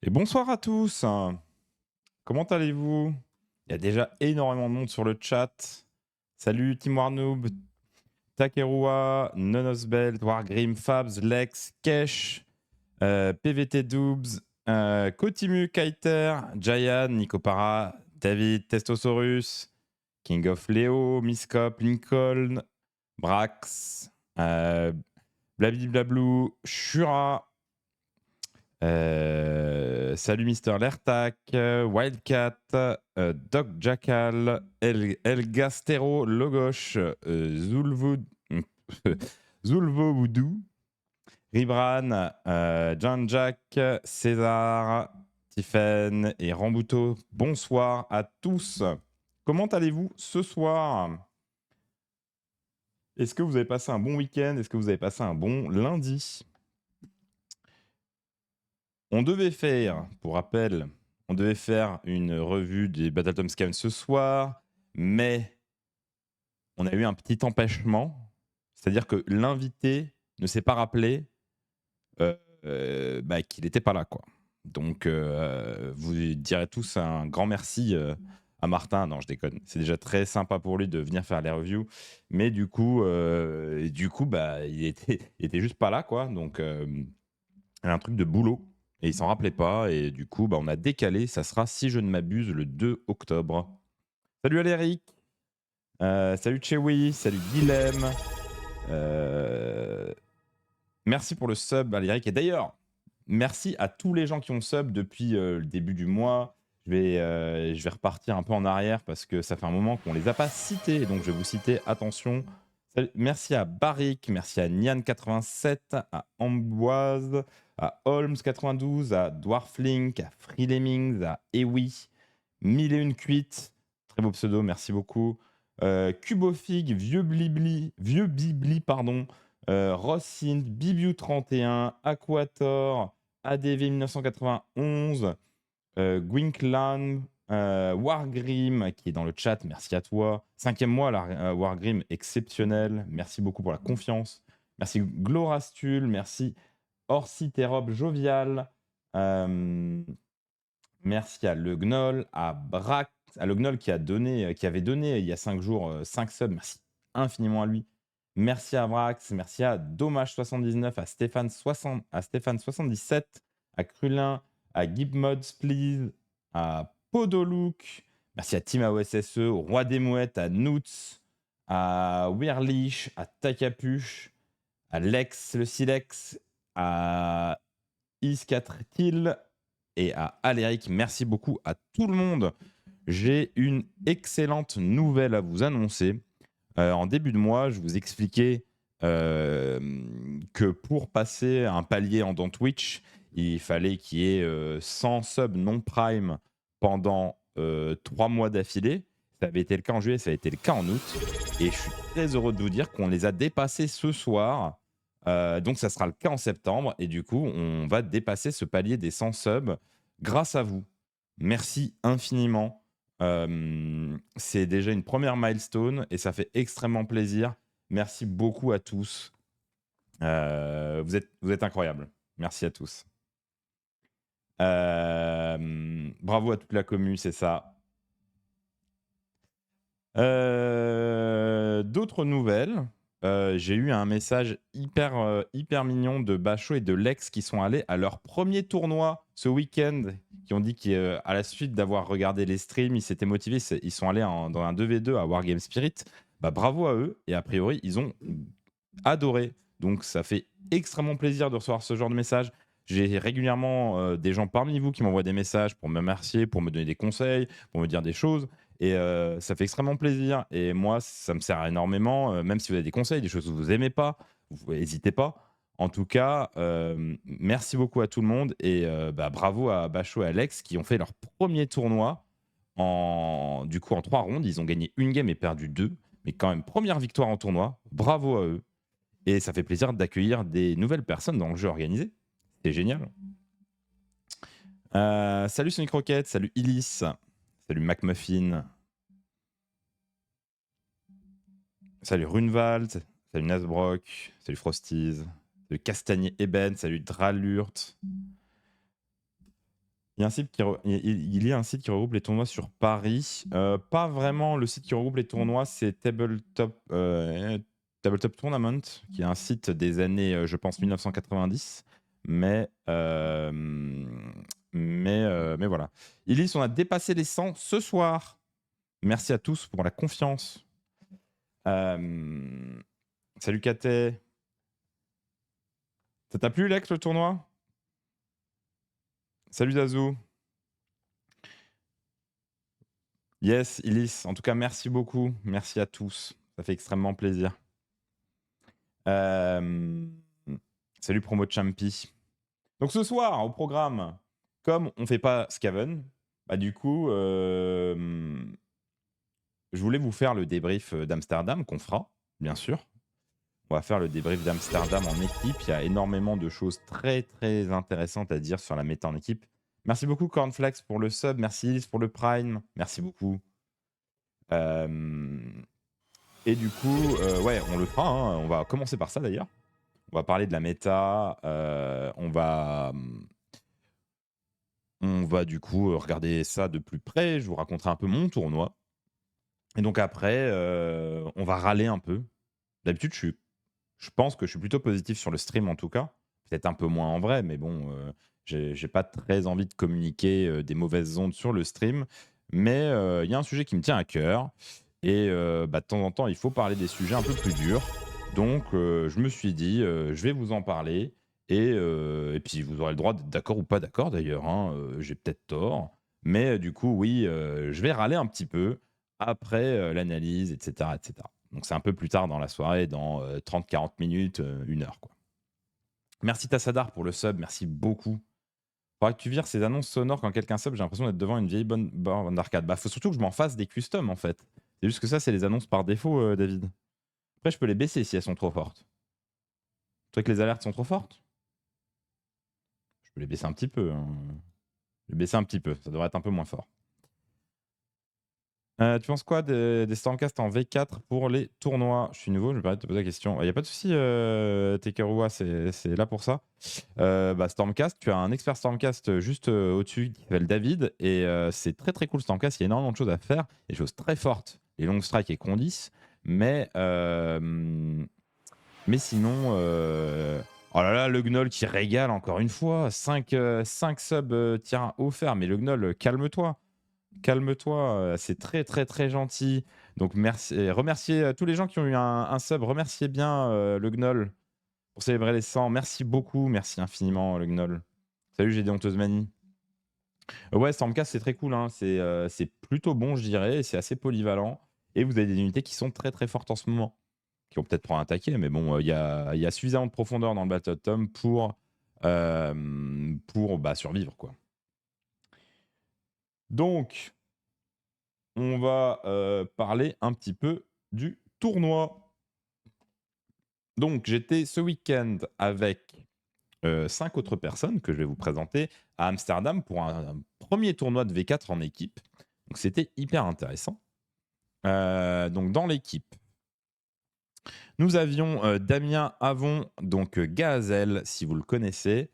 Et bonsoir à tous. Comment allez-vous? Il y a déjà énormément de monde sur le chat. Salut Tim Warnoob, Takerua, Nonosbelt, Wargrim, Fabs, Lex, Kesh, PVT Doobs, Kotimu, Kaiter, Jayan, Nicopara, David, Testosaurus, King of Leo, Miscop, Lincoln, Brax, Blablablou, Shura, salut Mister Lertac, Wildcat, Doc Jackal, El Gastero, Logosh, Zulvo Voodoo, Ribran, John Jack, César, Tiffen et Rambuto. Bonsoir à tous. Comment allez-vous ce soir? Est-ce que vous avez passé un bon week-end? Est-ce que vous avez passé un bon lundi? On devait faire, pour rappel, on devait faire une revue des Battletom Scam ce soir, mais on a eu un petit empêchement, c'est-à-dire que l'invité ne s'est pas rappelé qu'il n'était pas là, quoi. Donc, vous direz tous un grand merci à Martin. Non, je déconne. C'est déjà très sympa pour lui de venir faire les reviews, mais du coup, il était juste pas là, quoi. Donc, elle a un truc de boulot et il s'en rappelait pas et du coup on a décalé, ça sera si je ne m'abuse le 2 octobre. Salut Aléric, salut Chewy, salut Guilhem, merci pour le sub Aléric et d'ailleurs merci à tous les gens qui ont sub depuis le début du mois. Je vais repartir un peu en arrière parce que ça fait un moment qu'on les a pas cités donc je vais vous citer, attention. Merci à Barrick, merci à Nian87, à Amboise, à Holmes92, à Dwarflink, à Free Lemmings, à Ewi, 1001 Cuites, très beau pseudo, merci beaucoup. Cubofig, Vieux Bibli, pardon, Rossint, Bibiu31, Aquator, ADV 1991, Gwinklan, Wargrim qui est dans le chat, merci à toi. 5e mois, Wargrim, exceptionnel. Merci beaucoup pour la confiance. Merci Glorastul, merci Orsiterob Jovial. Merci à Le Gnoll, à Brax, à Le Gnoll qui avait donné il y a 5 jours 5 subs. Merci infiniment à lui. Merci à Brax, merci à Dommage79, à Stéphane77, à Crulin, à Gibmods Please, à Podolook, merci à Team AOSSE, au Roi des Mouettes, à Noots, à Weirlich, à Takapuche, à Lex le Silex, à Is4til et à Aléric. Merci beaucoup à tout le monde. J'ai une excellente nouvelle à vous annoncer. En début de mois, je vous expliquais que pour passer un palier dans Twitch, il fallait qu'il y ait 100 subs non prime pendant 3 mois d'affilée. Ça avait été le cas en juillet, ça a été le cas en août. Et je suis très heureux de vous dire qu'on les a dépassés ce soir. Donc ça sera le cas en septembre. Et du coup, on va dépasser ce palier des 100 subs grâce à vous. Merci infiniment. C'est déjà une première milestone et ça fait extrêmement plaisir. Merci beaucoup à tous. Vous êtes incroyables. Merci à tous. Bravo à toute la commu, c'est ça. D'autres nouvelles. J'ai eu un message hyper mignon de Bachot et de Lex qui sont allés à leur premier tournoi ce week-end, qui ont dit qu'à la suite d'avoir regardé les streams, ils s'étaient motivés, ils sont allés dans un 2v2 à Wargame Spirit. Bah, bravo à eux, et a priori, ils ont adoré. Donc ça fait extrêmement plaisir de recevoir ce genre de message. J'ai régulièrement des gens parmi vous qui m'envoient des messages pour me remercier, pour me donner des conseils, pour me dire des choses. Et ça fait extrêmement plaisir. Et moi, ça me sert énormément. Même si vous avez des conseils, des choses que vous n'aimez pas, n'hésitez pas. En tout cas, merci beaucoup à tout le monde. Et bravo à Bachot et Alex qui ont fait leur premier tournoi en 3 rondes. Ils ont gagné une game et perdu 2. Mais quand même, première victoire en tournoi. Bravo à eux. Et ça fait plaisir d'accueillir des nouvelles personnes dans le jeu organisé. C'est génial. Salut Sonic Rocket, salut Illis, salut McMuffin, salut Runewald, salut Nasbrock, salut Frosties, salut Castagnier Eben, salut Dralurt, Il y a un site il y a un site qui regroupe les tournois sur Paris. Pas vraiment le site qui regroupe les tournois, c'est Tabletop Tournament, qui est un site des années, je pense 1990. Mais, mais voilà. Ilis, on a dépassé les 100 ce soir. Merci à tous pour la confiance. Salut Katé. Ça t'a plu, Lex, le tournoi? Salut Zazou. Yes, Ilis. En tout cas, merci beaucoup. Merci à tous. Ça fait extrêmement plaisir. Salut Promo Champi. Donc ce soir, au programme, comme on fait pas Skaven, bah du coup, je voulais vous faire le débrief d'Amsterdam qu'on fera, bien sûr. On va faire le débrief d'Amsterdam en équipe. Il y a énormément de choses très très intéressantes à dire sur la méta en équipe. Merci beaucoup Cornflex pour le sub. Merci Ilis pour le prime. Merci beaucoup. Et du coup, ouais, on le fera. Hein. On va commencer par ça d'ailleurs. On va parler de la méta. On va du coup regarder ça de plus près. Je vous raconterai un peu mon tournoi. Et donc après, on va râler un peu. D'habitude, je pense que je suis plutôt positif sur le stream en tout cas. Peut-être un peu moins en vrai, mais bon, j'ai pas très envie de communiquer des mauvaises ondes sur le stream. Mais il y a un sujet qui me tient à cœur. Et de temps en temps, il faut parler des sujets un peu plus durs. Donc, je me suis dit, je vais vous en parler. Et puis, vous aurez le droit d'être d'accord ou pas d'accord d'ailleurs. Hein, j'ai peut-être tort. Mais du coup, oui, je vais râler un petit peu après l'analyse, etc., etc. Donc, c'est un peu plus tard dans la soirée, dans 30-40 minutes, 1 heure. Quoi. Merci Tassadar pour le sub. Merci beaucoup. Faudrait que tu vires ces annonces sonores quand quelqu'un sub. J'ai l'impression d'être devant une vieille bonne borne d'arcade. Bah, faut surtout que je m'en fasse des customs en fait. C'est juste que ça, c'est les annonces par défaut, David. Après, je peux les baisser si elles sont trop fortes. Tu trouves que les alertes sont trop fortes? Je peux les baisser un petit peu. Hein. Je vais baisser un petit peu. Ça devrait être un peu moins fort. Tu penses quoi des Stormcast en V4 pour les tournois? Je suis nouveau, je me permets de te poser la question. Il n'y a pas de souci, Tekerua, c'est là pour ça. Stormcast, tu as un expert Stormcast juste au-dessus qui s'appelle David. Et c'est très très cool Stormcast. Il y a énormément de choses à faire, des choses très fortes. Les long strikes et condis. Mais sinon, oh là là, le Gnoll qui régale encore une fois. 5 subs tiens offerts. Mais le Gnoll, calme-toi. Calme-toi, c'est très très très gentil. Donc merci, remerciez tous les gens qui ont eu un sub. Remerciez bien le Gnoll pour célébrer les 100. Merci beaucoup, merci infiniment le Gnoll. Salut, j'ai des honteuses manies. Ouais, Stormcast, c'est très cool. Hein. C'est plutôt bon, je dirais. C'est assez polyvalent. Et vous avez des unités qui sont très très fortes en ce moment. Qui vont peut-être prendre un taquet, mais bon, il y a suffisamment de profondeur dans le Battle Tom pour survivre, quoi. Donc, on va parler un petit peu du tournoi. Donc, j'étais ce week-end avec 5 autres personnes que je vais vous présenter à Amsterdam pour un premier tournoi de V4 en équipe. Donc, c'était hyper intéressant. Donc, dans l'équipe, nous avions Damien Avon, donc Gazel, si vous le connaissez,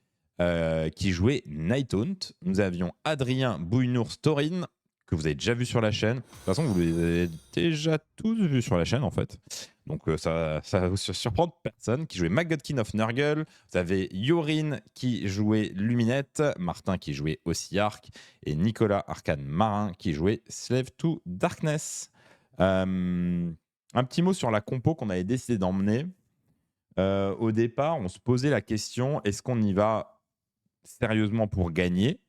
qui jouait Nighthaunt. Nous avions Adrien Bouinours-Taurine, que vous avez déjà vu sur la chaîne. De toute façon, vous les avez déjà tous vus sur la chaîne, en fait. Donc, ça va vous surprendre personne. Qui jouait Magodkin of Nurgle. Vous avez Yorin qui jouait Luminette. Martin qui jouait Ossiark. Et Nicolas Arcane Marin qui jouait Slave to Darkness. Un petit mot sur la compo qu'on avait décidé d'emmener. Au départ, on se posait la question, est-ce qu'on y va sérieusement pour gagner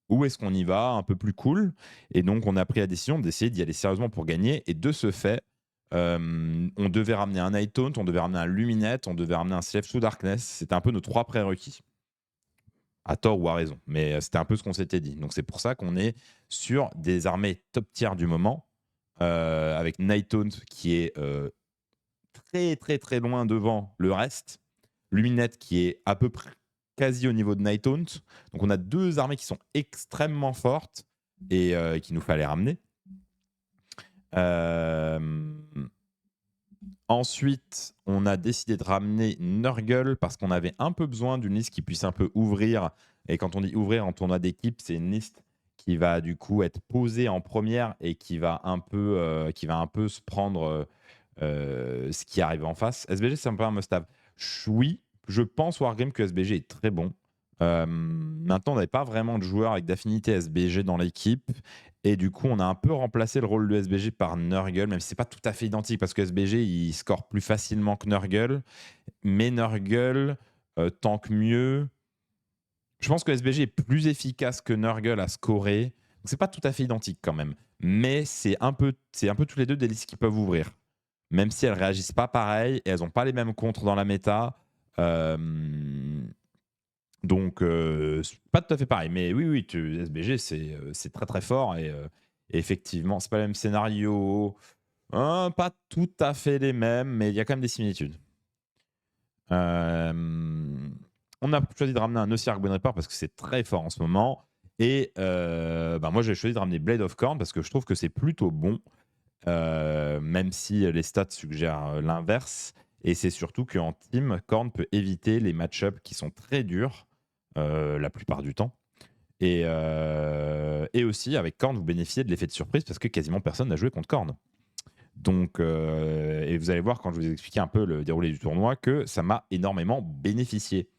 ou est-ce qu'on y va un peu plus cool? Et donc, on a pris la décision d'essayer d'y aller sérieusement pour gagner. Et de ce fait, on devait ramener un Nighthaunt, on devait ramener un Luminette, on devait ramener un Slave to Darkness. C'était un peu nos 3 prérequis. À tort ou à raison. Mais c'était un peu ce qu'on s'était dit. Donc, c'est pour ça qu'on est sur des armées top tier du moment. Avec Nighthaunt qui est très très très loin devant le reste. Luminette qui est à peu près quasi au niveau de Nighthaunt. Donc on a 2 armées qui sont extrêmement fortes et qu'il nous fallait ramener. Ensuite, on a décidé de ramener Nurgle parce qu'on avait un peu besoin d'une liste qui puisse un peu ouvrir. Et quand on dit ouvrir en tournoi d'équipe, c'est une liste qui va du coup être posée en première et qui va un peu se prendre ce qui arrive en face. SBG, c'est un peu un must-have. Oui, je pense Wargame que SBG est très bon. Maintenant, on n'avait pas vraiment de joueurs avec d'affinité SBG dans l'équipe. Et du coup, on a un peu remplacé le rôle de SBG par Nurgle, même si c'est pas tout à fait identique parce que SBG, il score plus facilement que Nurgle. Mais Nurgle tank mieux. Je pense que SBG est plus efficace que Nurgle à scorer. Donc, c'est pas tout à fait identique quand même. Mais c'est un peu tous les deux des listes qui peuvent ouvrir. Même si elles réagissent pas pareil et elles n'ont pas les mêmes contres dans la méta. Donc, c'est pas tout à fait pareil. Mais oui, SBG, c'est très très fort. Et effectivement, c'est pas le même scénario. Pas tout à fait les mêmes, mais il y a quand même des similitudes. On a choisi de ramener un Ossiarch Bonreport parce que c'est très fort en ce moment. Et moi, j'ai choisi de ramener Blade of Corn parce que je trouve que c'est plutôt bon. Même si les stats suggèrent l'inverse. Et c'est surtout qu'en team, Korn peut éviter les match-ups qui sont très durs la plupart du temps. Et aussi, avec Korn, vous bénéficiez de l'effet de surprise parce que quasiment personne n'a joué contre Korn. Donc, et vous allez voir quand je vous expliquer un peu le déroulé du tournoi que ça m'a énormément bénéficié.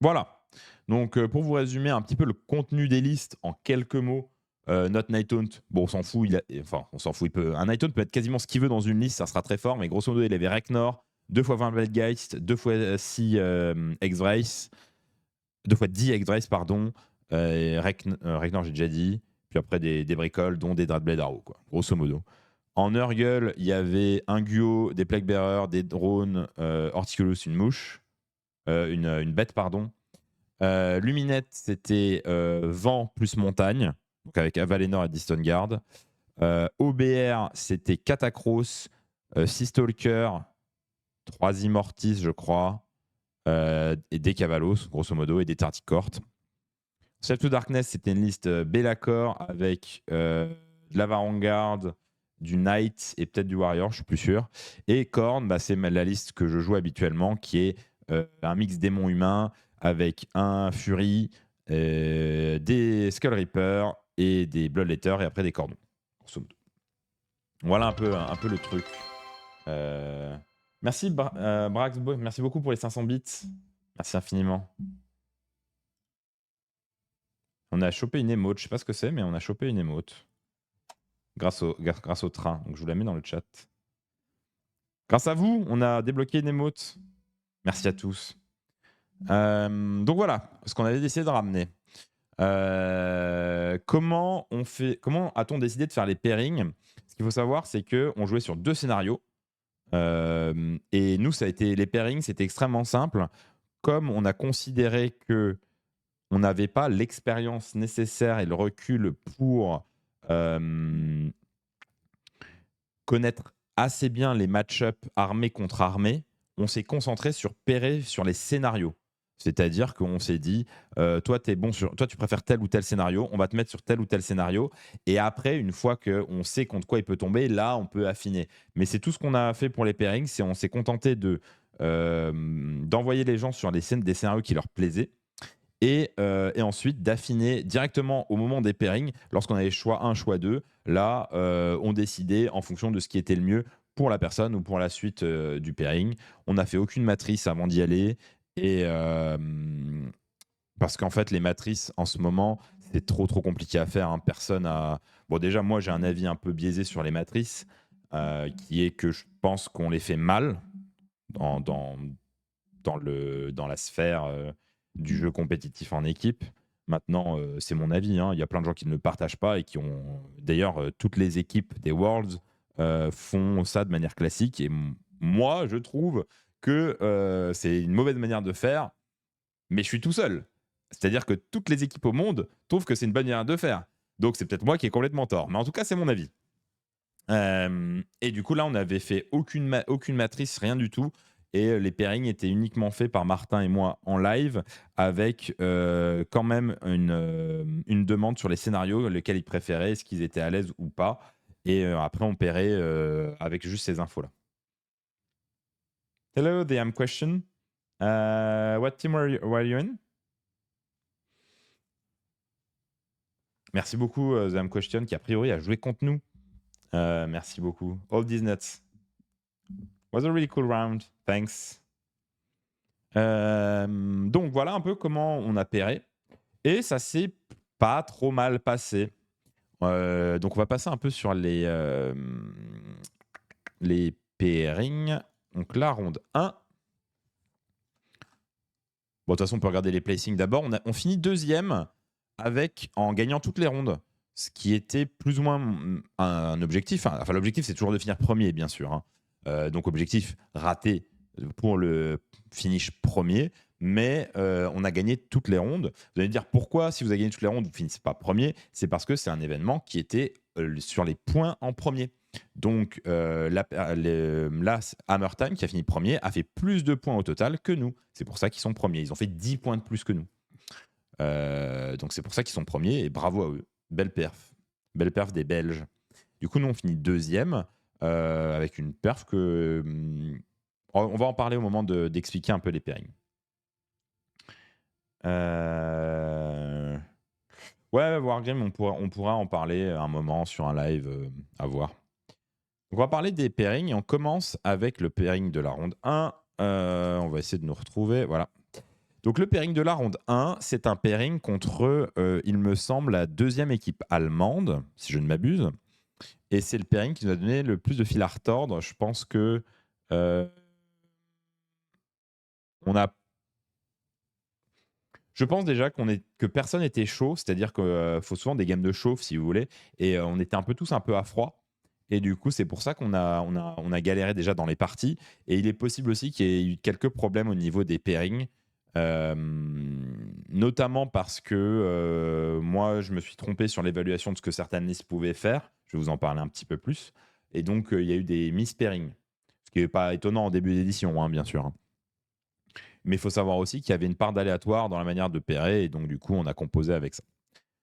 Voilà. Donc, pour vous résumer un petit peu le contenu des listes en quelques mots, notre Nighthaunt, bon, on s'en fout. On s'en fout. Un Nighthaunt peut être quasiment ce qu'il veut dans une liste, ça sera très fort, mais grosso modo, il avait Reknor, 2 fois 20 Geist, 2 fois 6 X-Vrace, 2 fois 10 X-Vrace, pardon. Reknor, j'ai déjà dit. Puis après, des bricoles, dont des Dreadblade Arrow, quoi, grosso modo. En Nurgle, il y avait un Guo, des Plague Bearers, des drones, Horticulus, une mouche, une bête, pardon. Luminette, c'était vent plus montagne, donc avec Avalenor et Distant Guard. OBR, c'était Catacross, 6 Stalker, 3 Immortis, je crois, et des Cavalos, grosso modo, et des Tarticortes. Chef to Darkness, c'était une liste Be'lakor avec de l'Avarangard, du Knight et peut-être du Warrior, je suis plus sûr. Et Korn, c'est la liste que je joue habituellement, qui est un mix démon humain avec un Fury, des Skull Reaper et des Bloodletter et après des Cordons. Voilà un peu le truc. Merci Brax, merci beaucoup pour les 500 bits. Merci infiniment. On a chopé une émote, je sais pas ce que c'est, mais on a chopé une émote. Grâce au train. Donc je vous la mets dans le chat. Grâce à vous, on a débloqué une émote. Merci à tous. Donc voilà ce qu'on avait décidé de ramener. Comment a-t-on décidé de faire les pairings? Ce qu'il faut savoir, c'est qu'on jouait sur 2 scénarios. Et nous, les pairings, c'était extrêmement simple. Comme on a considéré que on n'avait pas l'expérience nécessaire et le recul pour connaître assez bien les match-ups armés contre armés, on s'est concentré sur pairer sur les scénarios. C'est-à-dire qu'on s'est dit, toi, tu préfères tel ou tel scénario, on va te mettre sur tel ou tel scénario. Et après, une fois qu'on sait contre quoi il peut tomber, là, on peut affiner. Mais c'est tout ce qu'on a fait pour les pairings, c'est on s'est contenté d'envoyer les gens sur des scénarios qui leur plaisaient. Et ensuite d'affiner directement au moment des pairings, lorsqu'on avait choix 1, choix 2, là, on décidait en fonction de ce qui était le mieux pour la personne ou pour la suite du pairing. On n'a fait aucune matrice avant d'y aller. Et parce qu'en fait, les matrices, en ce moment, c'est trop compliqué à faire. Hein. Personne a... Bon, déjà, moi, j'ai un avis un peu biaisé sur les matrices, qui est que je pense qu'on les fait mal dans la sphère du jeu compétitif en équipe. Maintenant, c'est mon avis. Hein. Il y a plein de gens qui ne le partagent pas et qui ont... D'ailleurs, toutes les équipes des Worlds font ça de manière classique. Et moi, je trouve que c'est une mauvaise manière de faire, mais je suis tout seul. C'est-à-dire que toutes les équipes au monde trouvent que c'est une bonne manière de faire. Donc, c'est peut-être moi qui ai complètement tort. Mais en tout cas, c'est mon avis. Et du coup, là, on n'avait fait aucune matrice, rien du tout. Et les pairings étaient uniquement faits par Martin et moi en live, avec quand même une demande sur les scénarios, lesquels ils préféraient, est-ce qu'ils étaient à l'aise ou pas. Et après, on paierait avec juste ces infos-là. Hello, the AM question. What team were you in? Merci beaucoup, The AM question, qui a priori a joué contre nous. Merci beaucoup. All these nuts. Was a really cool round. Thanks. Donc voilà un peu comment on a pairé. Et ça s'est pas trop mal passé. Donc on va passer un peu sur les pairings. Donc la ronde 1. Bon, de toute façon, on peut regarder les placings d'abord. On finit deuxième en gagnant toutes les rondes. Ce qui était plus ou moins un objectif. Enfin, l'objectif, c'est toujours de finir premier, bien sûr. Hein. Donc, objectif raté pour le finish premier. Mais on a gagné toutes les rondes. Vous allez me dire pourquoi, si vous avez gagné toutes les rondes, vous ne finissez pas premier. C'est parce que c'est un événement qui était sur les points en premier. Donc là, Hammer Time, qui a fini premier, a fait plus de points au total que nous. C'est pour ça qu'ils sont premiers. Ils ont fait 10 points de plus que nous. Donc c'est pour ça qu'ils sont premiers et bravo à eux. Belle perf. Belle perf des Belges. Du coup, nous, on finit deuxième avec une perf que... on va en parler au moment d'expliquer un peu les pairings. Ouais, Wargame, on pourra en parler un moment sur un live à voir. On va parler des pairings et on commence avec le pairing de la ronde 1. On va essayer de nous retrouver. Voilà. Donc le pairing de la ronde 1, c'est un pairing contre, il me semble, la deuxième équipe allemande, si je ne m'abuse. Et c'est le pairing qui nous a donné le plus de fil à retordre. Je pense que Je pense déjà que personne n'était chaud, c'est-à-dire qu'il faut souvent des games de chauffe, si vous voulez, et on était tous un peu à froid. Et du coup, c'est pour ça qu'on a galéré déjà dans les parties. Et il est possible aussi qu'il y ait eu quelques problèmes au niveau des pairings, notamment parce que moi, je me suis trompé sur l'évaluation de ce que certaines listes pouvaient faire. Je vais vous en parler un petit peu plus. Et donc, il y a eu des miss-pairings, ce qui n'est pas étonnant en début d'édition, hein, bien sûr. Hein. Mais il faut savoir aussi qu'il y avait une part d'aléatoire dans la manière de pairer, et donc du coup, on a composé avec ça.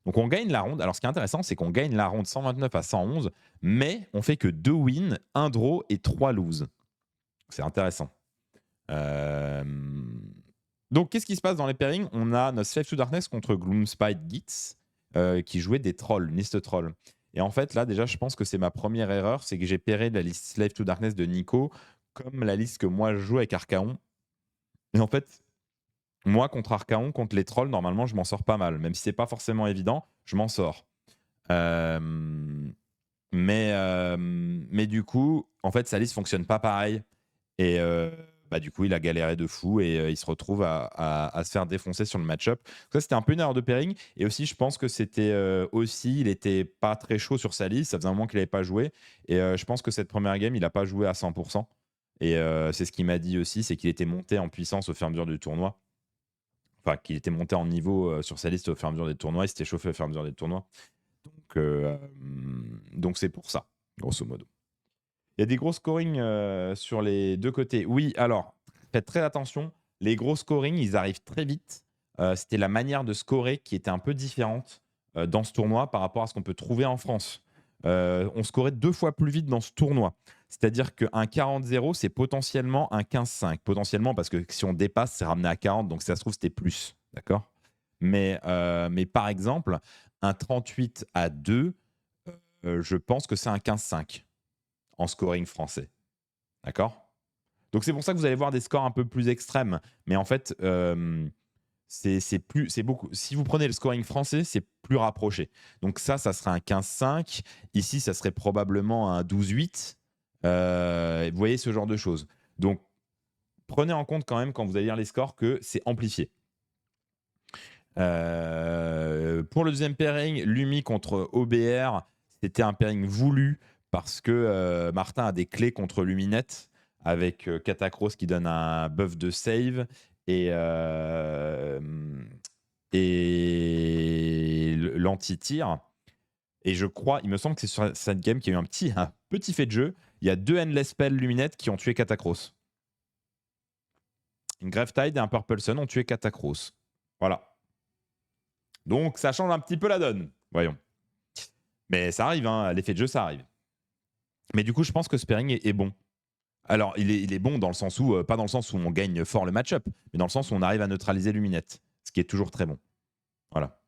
Donc on gagne la ronde. Alors ce qui est intéressant, c'est qu'on gagne la ronde 129 à 111, mais on fait que 2 wins, 1 draw et 3 lose. C'est intéressant. Donc qu'est-ce qui se passe dans les pairings? On a notre Slave to Darkness contre Gloomspite Gitz, qui jouait des trolls, une liste troll. Et en fait, là, déjà, je pense que c'est ma première erreur, c'est que j'ai pairé la liste Slave to Darkness de Nico comme la liste que moi je joue avec Archaon. Et en fait, moi, contre Archaon, contre les trolls, normalement, je m'en sors pas mal. Même si c'est pas forcément évident, je m'en sors. Mais du coup, en fait, sa liste fonctionne pas pareil. Et du coup, il a galéré de fou et il se retrouve à se faire défoncer sur le match-up. Ça, c'était un peu une erreur de pairing. Et aussi, je pense que c'était il était pas très chaud sur sa liste. Ça faisait un moment qu'il n'avait pas joué. Et je pense que cette première game, il n'a pas joué à 100%. Et c'est ce qu'il m'a dit aussi, c'est qu'il était monté en puissance au fur et à mesure du tournoi. Enfin, qu'il était monté en niveau sur sa liste au fur et à mesure des tournois. Il s'était chauffé au fur et à mesure des tournois. Donc c'est pour ça, grosso modo. Il y a des gros scorings sur les deux côtés. Oui, alors, faites très attention. Les gros scorings, ils arrivent très vite. C'était la manière de scorer qui était un peu différente dans ce tournoi par rapport à ce qu'on peut trouver en France. On scorait 2 fois plus vite dans ce tournoi. C'est-à-dire qu'un 40-0, c'est potentiellement un 15-5. Potentiellement, parce que si on dépasse, c'est ramené à 40. Donc, si ça se trouve, c'était plus. D'accord ? Mais par exemple, un 38-2, je pense que c'est un 15-5 en scoring français. D'accord ? Donc, c'est pour ça que vous allez voir des scores un peu plus extrêmes. Mais en fait, c'est beaucoup. Si vous prenez le scoring français, c'est plus rapproché. Donc, ça serait un 15-5. Ici, ça serait probablement un 12-8. Vous voyez ce genre de choses. Donc, prenez en compte quand même, quand vous allez lire les scores, que c'est amplifié. Pour le deuxième pairing, Lumi contre OBR, c'était un pairing voulu parce que Martin a des clés contre Luminette avec Catacross qui donne un buff de save et l'anti-tir. Et je crois, il me semble que c'est sur cette game qu'il y a eu un petit fait de jeu. Il y a 2 Endless Spell Luminette qui ont tué Catacross. Une Gravetide et un Purple Sun ont tué Catacross. Voilà. Donc, ça change un petit peu la donne. Voyons. Mais ça arrive, hein, l'effet de jeu, ça arrive. Mais du coup, je pense que ce pairing est bon. Alors, il est bon dans le sens où, pas dans le sens où on gagne fort le match-up, mais dans le sens où on arrive à neutraliser Luminette, ce qui est toujours très bon. Voilà.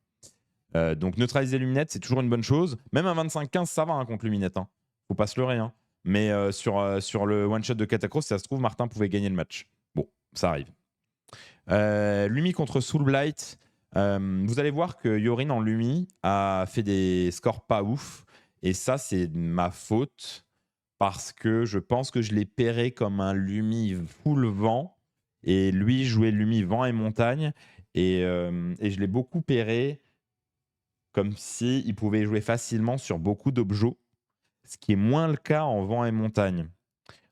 Donc, neutraliser Luminette, c'est toujours une bonne chose. Même un 25-15, ça va hein, contre Luminette. Hein. Faut pas se leurrer. Hein. Mais sur le one-shot de Katakros, si ça se trouve, Martin pouvait gagner le match. Bon, ça arrive. Lumi contre Soulblight. Vous allez voir que Yorin en Lumi a fait des scores pas ouf. Et ça, c'est de ma faute. Parce que je pense que je l'ai pairé comme un Lumi full vent. Et lui jouait Lumi vent et montagne. Et je l'ai beaucoup pairé comme s'il pouvait jouer facilement sur beaucoup d'objets. Ce qui est moins le cas en vent et montagne.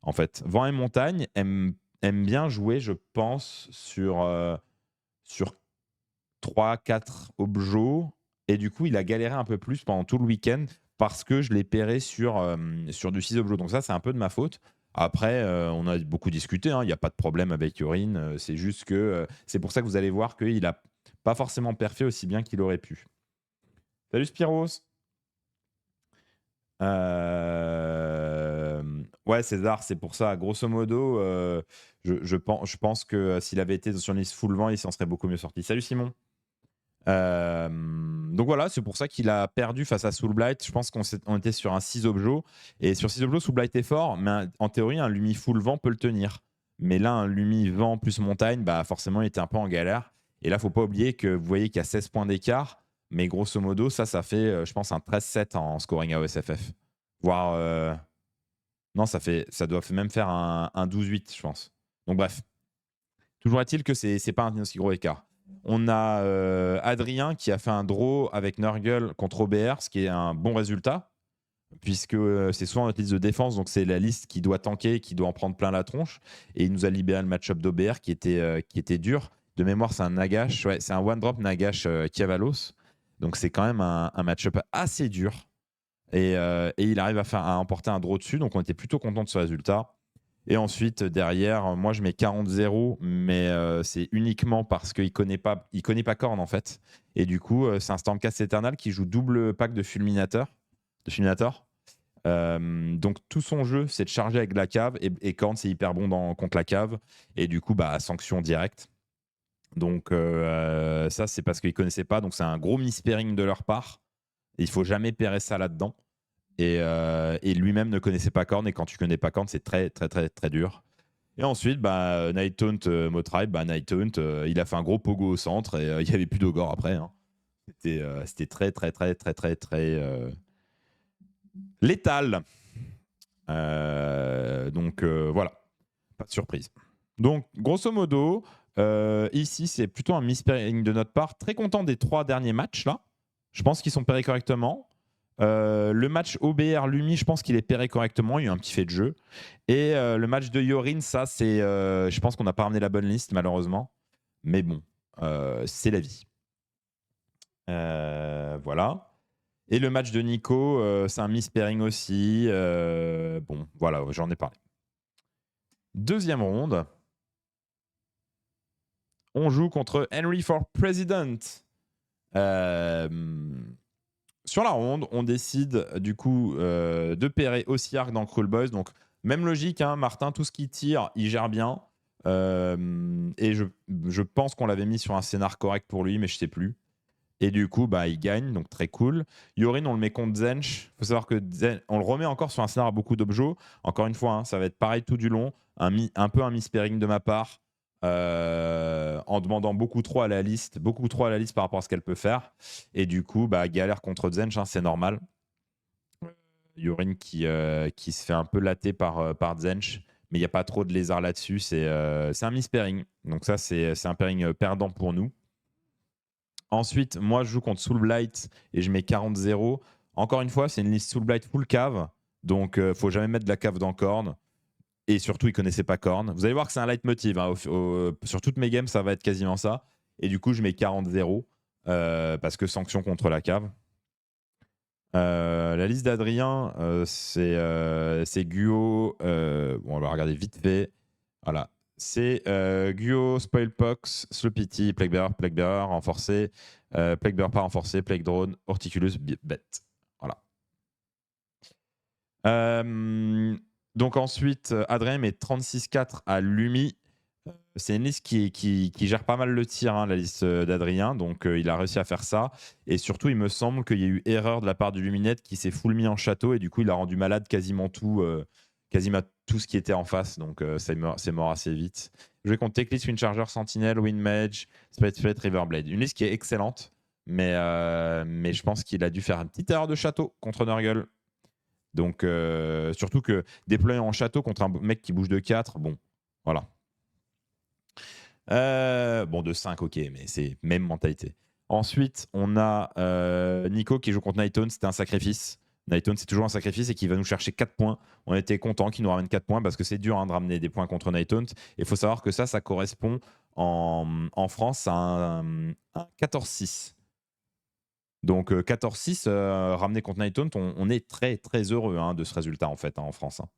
En fait, vent et montagne aime bien jouer, je pense, sur 3-4 objets. Et du coup, il a galéré un peu plus pendant tout le week-end parce que je l'ai pairé sur du 6 objets. Donc ça, c'est un peu de ma faute. Après, on a beaucoup discuté. Il n'y a pas de problème avec Yorin. C'est juste que c'est pour ça que vous allez voir qu'il n'a pas forcément perfait aussi bien qu'il aurait pu. Salut Spiros. Ouais, César, c'est pour ça. Grosso modo, je pense que s'il avait été sur une liste full vent, il s'en serait beaucoup mieux sorti. Salut Simon. Donc voilà, c'est pour ça qu'il a perdu face à Soulblight. Je pense qu'on était sur un 6 objets. Et sur 6 objets, Soulblight est fort, mais en théorie, un Lumi full vent peut le tenir. Mais là, un Lumi vent plus montagne, bah forcément, il était un peu en galère. Et là, faut pas oublier que vous voyez qu'il y a 16 points d'écart. Mais grosso modo, ça fait, je pense, un 13-7 en scoring à OSFF. Voire. Non, ça doit même faire un 12-8, je pense. Donc bref. Toujours est-il que c'est pas un aussi gros écart. On a Adrien qui a fait un draw avec Nurgle contre OBR, ce qui est un bon résultat, puisque c'est souvent notre liste de défense, donc c'est la liste qui doit tanker, qui doit en prendre plein la tronche. Et il nous a libéré le match-up d'OBR qui était dur. De mémoire, c'est un Nagash, ouais, c'est un one-drop Nagash Kiavalos. Donc c'est quand même un match-up assez dur. Et il arrive à emporter un draw dessus, donc on était plutôt content de ce résultat. Et ensuite, derrière, moi, je mets 40-0, mais c'est uniquement parce qu'il connaît pas Korn, en fait. Et du coup, c'est un Stormcast Eternal qui joue double pack de Fulminator. Donc, tout son jeu, c'est de charger avec la cave. Et Korn, c'est hyper bon contre la cave. Et du coup, bah, sanction directe. Donc, ça, c'est parce qu'ils connaissaient pas. Donc, c'est un gros mispairing de leur part. Et il faut jamais pairer ça là-dedans. Et lui-même ne connaissait pas Korn. Et quand tu connais pas Korn, c'est très, très, très, très dur. Et ensuite, Night Taunt, Motribe, Night Taunt, il a fait un gros pogo au centre et il n'y avait plus d'Ogre après. Hein. C'était très, très, très, très, très, très létal. Donc voilà, pas de surprise. Donc, grosso modo, ici, c'est plutôt un mispairing de notre part. Très content des 3 derniers matchs là. Je pense qu'ils sont pairés correctement. Le match OBR Lumi, je pense qu'il est pairé correctement. Il y a eu un petit fait de jeu. Et le match de Yorin, ça, c'est. Je pense qu'on n'a pas ramené la bonne liste, malheureusement. Mais bon, c'est la vie. Voilà. Et le match de Nico, c'est un mispairing aussi. Bon, voilà, j'en ai parlé. Deuxième ronde. On joue contre Henry for President. Sur la ronde, on décide du coup de pairer Ossiark dans Cruel Boys. Donc, même logique, hein, Martin, tout ce qu'il tire, il gère bien. Et je pense qu'on l'avait mis sur un scénar correct pour lui, mais je sais plus. Et du coup, bah, il gagne, donc très cool. Yorin, on le met contre Zench. Il faut savoir que on le remet encore sur un scénar à beaucoup d'objets. Encore une fois, hein, ça va être pareil tout du long. Un peu un mispairing de ma part. En demandant beaucoup trop à la liste par rapport à ce qu'elle peut faire. Et du coup, bah, galère contre Zench, hein, c'est normal. Yorin qui se fait un peu latter par Zench, mais il n'y a pas trop de lézards là-dessus. C'est un mispairing. Donc ça, c'est un pairing perdant pour nous. Ensuite, moi, je joue contre Soulblight et je mets 40-0. Encore une fois, c'est une liste Soulblight full cave. Donc, faut jamais mettre de la cave dans Korn. Et surtout, il ne connaissait pas Korn. Vous allez voir que c'est un leitmotiv. Hein. Sur toutes mes games, ça va être quasiment ça. Et du coup, je mets 40-0 parce que sanction contre la cave. La liste d'Adrien, c'est Guo. Bon, on va regarder vite fait. Voilà. C'est Guo, Spoilpox, Slow-Pity, Plague-Bearer renforcé, Plague-Bearer pas renforcé, Plague Drone, Horticulus, Bête. Voilà. Donc ensuite, Adrien met 36-4 à Lumi. C'est une liste qui gère pas mal le tir, hein, la liste d'Adrien. Donc il a réussi à faire ça. Et surtout, il me semble qu'il y a eu erreur de la part du Luminette qui s'est full mis en château. Et du coup, il a rendu malade quasiment tout ce qui était en face. Donc c'est mort assez vite. Je vais contre Teclis, Windcharger, Sentinel, Windmage, Spade, Riverblade. Une liste qui est excellente. Mais je pense qu'il a dû faire une petite erreur de château contre Nurgle. Donc, surtout que déployer en château contre un mec qui bouge de 4, bon, voilà. Bon, de 5, ok, mais c'est même mentalité. Ensuite, on a Nico qui joue contre Nightone, c'était un sacrifice. Nightone, c'est toujours un sacrifice et qui va nous chercher 4 points. On était content qu'il nous ramène 4 points parce que c'est dur, hein, de ramener des points contre Nightone. Il faut savoir que ça correspond en France à un 14-6. Donc 14-6 ramené contre Nightone, on est très très heureux, hein, de ce résultat en fait, hein, en France, hein.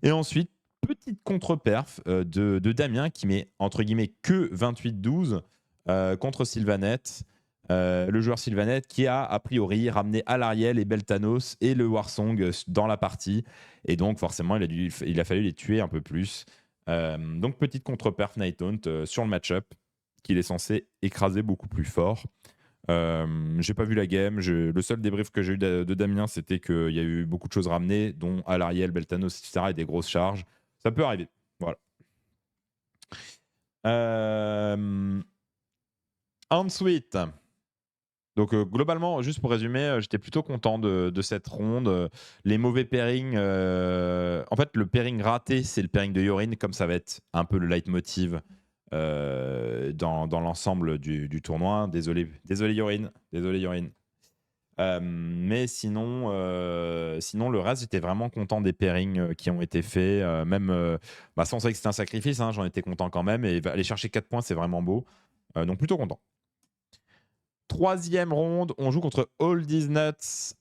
Et ensuite, petite contre-perf de Damien qui met entre guillemets que 28-12 contre Sylvanette. Le joueur Sylvanette qui a priori ramené Alariel et Beltanos et le Warsong dans la partie. Et donc forcément, il a fallu les tuer un peu plus. Donc petite contre-perf Nighthaunt sur le match-up qu'il est censé écraser beaucoup plus fort. J'ai pas vu la game. Le seul débrief que j'ai eu de Damien, c'était qu'il y a eu beaucoup de choses ramenées, dont Alariel, Beltanos, etc. et des grosses charges. Ça peut arriver. Voilà. Ensuite, donc globalement, juste pour résumer, j'étais plutôt content de cette ronde. Les mauvais pairings, en fait, le pairing raté, c'est le pairing de Yorin, comme ça va être un peu le leitmotiv dans l'ensemble du tournoi. Désolé Yorin. Désolé Yorin. Mais sinon, le reste, j'étais vraiment content des pairings qui ont été faits. Même sans ça que c'était un sacrifice, hein, j'en étais content quand même. Et aller chercher 4 points, c'est vraiment beau. Donc plutôt content. Troisième ronde, on joue contre All These Nuts.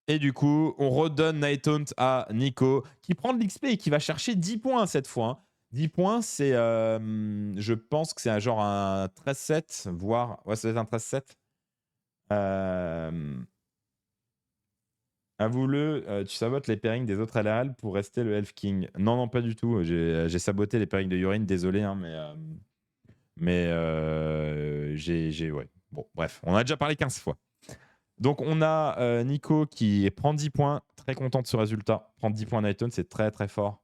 Et du coup, on redonne Nighthaunt à Nico, qui prend de l'XP et qui va chercher 10 points cette fois, hein. 10 points, c'est. Je pense que c'est genre un 13-7, voire. Ouais, ça doit être un 13-7. Avoue-le, tu sabotes les pairings des autres LRL pour rester le Elf King. Non, non, pas du tout. J'ai saboté les pairings de Yorin, désolé, hein, mais ouais. Bon, bref, on a déjà parlé 15 fois. Donc, on a Nico qui prend 10 points, très content de ce résultat. Prendre 10 points à Nighthaunt, c'est très très fort.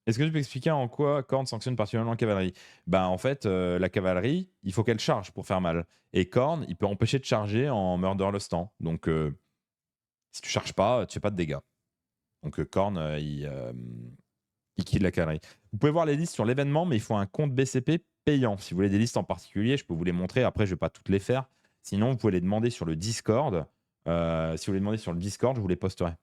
Est-ce que tu peux expliquer en quoi Korn sanctionne particulièrement la cavalerie? En fait, la cavalerie, il faut qu'elle charge pour faire mal. Et Korn, il peut empêcher de charger en Murderless temps. Donc, si tu charges pas, tu fais pas de dégâts. Donc Korn, il kill la cavalerie. Vous pouvez voir les listes sur l'événement, mais il faut un compte BCP payant. Si vous voulez des listes en particulier, je peux vous les montrer. Après, je vais pas toutes les faire. Sinon, vous pouvez les demander sur le Discord. Si vous voulez demander sur le Discord, je vous les posterai.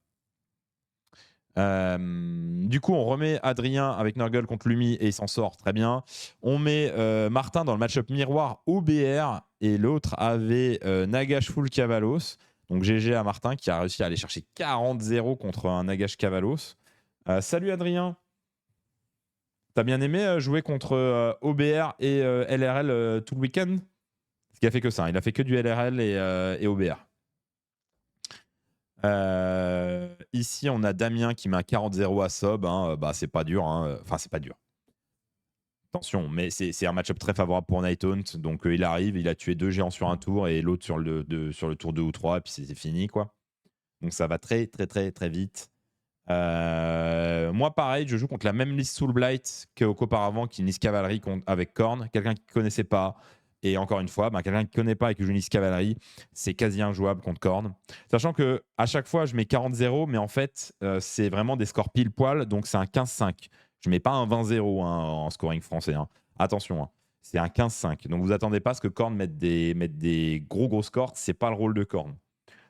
Du coup, on remet Adrien avec Nurgle contre Lumi et il s'en sort très bien. On met Martin dans le match-up miroir OBR et l'autre avait Nagash full Cavalos. Donc GG à Martin qui a réussi à aller chercher 40-0 contre un Nagash Cavalos. Salut Adrien. T'as bien aimé jouer contre OBR et LRL tout le week-end? Ce qui a fait que ça, hein. Il a fait que du LRL et OBR. Ici, on a Damien qui met un 40-0 à Sob. Hein. C'est pas dur. Hein. Enfin, c'est pas dur. Attention, mais c'est un match-up très favorable pour Nighthaunt. Donc, il arrive, il a tué 2 géants sur un tour et l'autre sur le tour 2 ou 3, et puis c'est fini, quoi. Donc, ça va très, très, très, très vite. Moi, pareil, je joue contre la même liste Soul Blight qu'auparavant, qui est une liste cavalerie avec Korn. Quelqu'un qui ne connaissait pas. Et encore une fois, quelqu'un qui ne connaît pas et qui joue une liste cavalerie, c'est quasi injouable contre Korn. Sachant que à chaque fois, je mets 40-0, mais en fait, c'est vraiment des scores pile-poil. Donc, c'est un 15-5. Je ne mets pas un 20-0 en scoring français. Hein. Attention, hein. C'est un 15-5. Donc, vous attendez pas à ce que Korn mette des gros scores. C'est pas le rôle de Korn.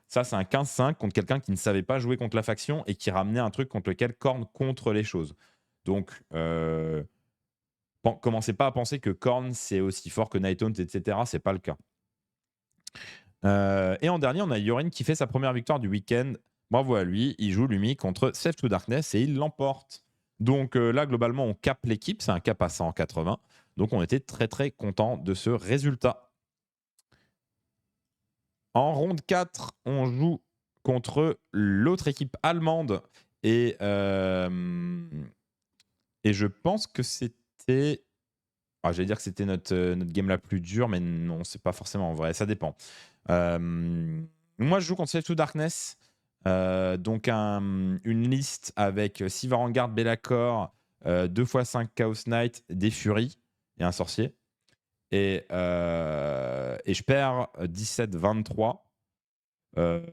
Ça, c'est un 15-5 contre quelqu'un qui ne savait pas jouer contre la faction et qui ramenait un truc contre lequel Korn contre les choses. Donc, commencez pas à penser que Korn, c'est aussi fort que Nighthaunt, etc. C'est pas le cas. Et en dernier, on a Yorin qui fait sa première victoire du week-end. Bravo à lui. Il joue Lumi contre Save to Darkness et il l'emporte. Donc là, globalement, on cap l'équipe. C'est un cap à 180. Donc, on était très, très content de ce résultat. En ronde 4, on joue contre l'autre équipe allemande. Et je pense que c'était... Ah, j'allais dire que c'était notre game la plus dure, mais non, c'est pas forcément vrai. Ça dépend. Moi, je joue contre Slave to Darkness. Donc, une liste avec Sylvanguard, Be'lakor, 2x5 Chaos Knight, des Furies et un sorcier. Et je perds 17-23. Le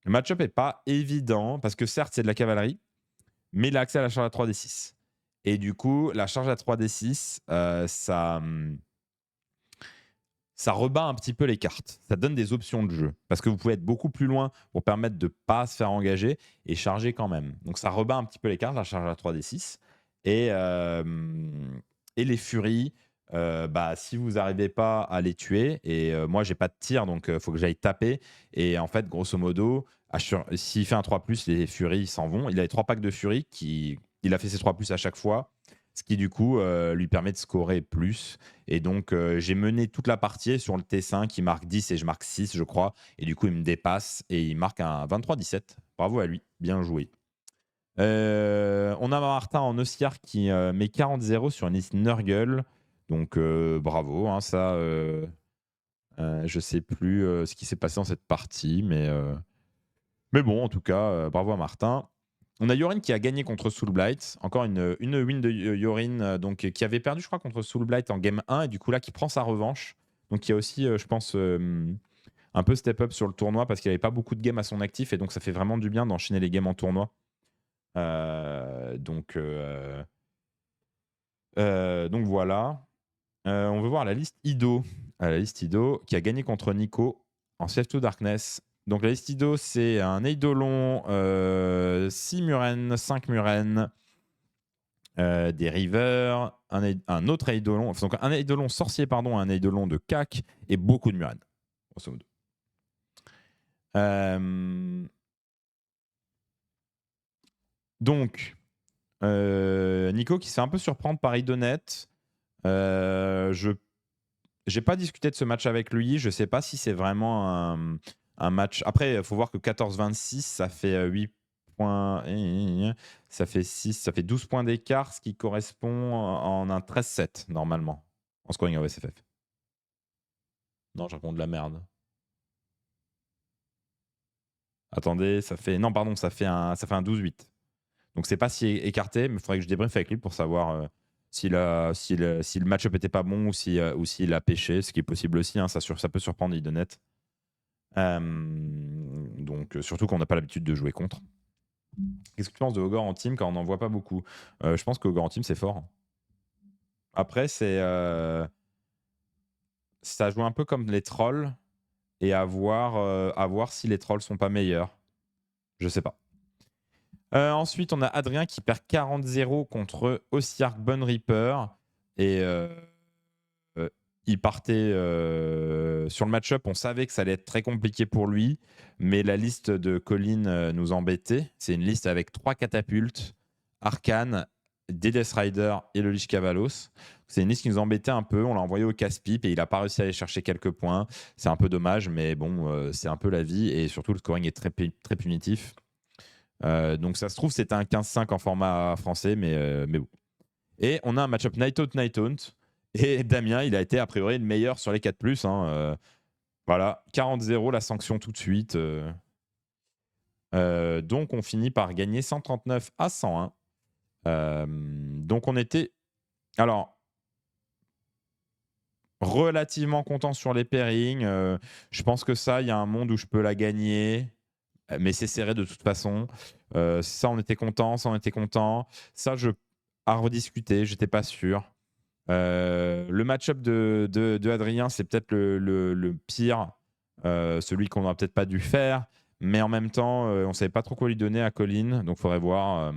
match-up n'est pas évident parce que certes, c'est de la cavalerie, mais il a accès à la charge à 3d6. Et du coup, la charge à 3d6, ça rebat un petit peu les cartes. Ça donne des options de jeu. Parce que vous pouvez être beaucoup plus loin pour permettre de ne pas se faire engager et charger quand même. Donc ça rebat un petit peu les cartes, la charge à 3d6. Et les furies, si vous n'arrivez pas à les tuer, et moi j'ai pas de tir, donc il faut que j'aille taper. Et en fait, grosso modo, s'il fait un 3+, les furies s'en vont. Il a les 3 packs de furies, il a fait ses 3+ à chaque fois. Ce qui du coup lui permet de scorer plus. Et donc j'ai mené toute la partie sur le T5, il marque 10 et je marque 6 je crois. Et du coup il me dépasse et il marque un 23-17. Bravo à lui, bien joué. On a Martin en Osiar qui met 40-0 sur une liste Nurgle. Donc bravo, hein, ça je sais plus ce qui s'est passé dans cette partie, mais bon, en tout cas, bravo à Martin. On a Yorin qui a gagné contre Soulblight. Encore une win de Yorin qui avait perdu, je crois, contre Soulblight en game 1 et du coup là qui prend sa revanche. Donc il y a aussi, je pense, un peu step up sur le tournoi parce qu'il n'avait pas beaucoup de games à son actif et donc ça fait vraiment du bien d'enchaîner les games en tournoi. Donc voilà. On veut voir la liste Ido. La liste Ido qui a gagné contre Nico en Slave to Darkness. Donc la liste Ido, c'est un Eidolon, 6 Muren, 5 Muren, des Rivers, un autre Eidolon, donc un Eidolon sorcier, pardon, un Eidolon de CAC et beaucoup de Muren, grosso modo. Donc, Nico qui se fait un peu surprendre par Idonet. Je n'ai pas discuté de ce match avec lui. Je ne sais pas si c'est vraiment un match. Après, il faut voir que 14-26, ça fait 8 points. Ça fait 6, ça fait 12 points d'écart, ce qui correspond en un 13-7, normalement, en scoring à OSFF. Non, je raconte de la merde. Attendez, ça fait. Non, pardon, ça fait un 12-8. Donc, c'est pas si écarté, mais il faudrait que je débriefe avec lui pour savoir si le match-up était pas bon ou s'il a pêché, ce qui est possible aussi. Hein, ça peut surprendre Idonet. Donc, surtout qu'on n'a pas l'habitude de jouer contre. Qu'est-ce que tu penses de Ogre en team quand on n'en voit pas beaucoup? Je pense qu'Ogre en team, c'est fort. Après, ça joue un peu comme les trolls et à voir si les trolls sont pas meilleurs. Je sais pas. Ensuite, on a Adrien qui perd 40-0 contre Ossiark Bone Reaper. Et il partait sur le match-up. On savait que ça allait être très compliqué pour lui. Mais la liste de Colin nous embêtait. C'est une liste avec 3 catapultes, Arcane, des Death Rider et le Lich Cavalos. C'est une liste qui nous embêtait un peu. On l'a envoyé au casse-pipe et il n'a pas réussi à aller chercher quelques points. C'est un peu dommage, mais bon, c'est un peu la vie. Et surtout, le scoring est très punitif. Donc ça se trouve, c'était un 15-5 en format français, mais bon. Et on a un match-up Night-Out. Et Damien, il a été a priori le meilleur sur les 4+. Hein, voilà, 40-0, la sanction tout de suite. Donc on finit par gagner 139-101. Donc on était... Alors, relativement content sur les pairings. Je pense que ça, il y a un monde où je peux la gagner. Mais c'est serré de toute façon. Ça, on était content. Ça, à rediscuter, j'étais pas sûr. Le match-up de Adrien, c'est peut-être le pire, celui qu'on n'aurait peut-être pas dû faire. Mais en même temps, on ne savait pas trop quoi lui donner à Colin. Donc, il faudrait voir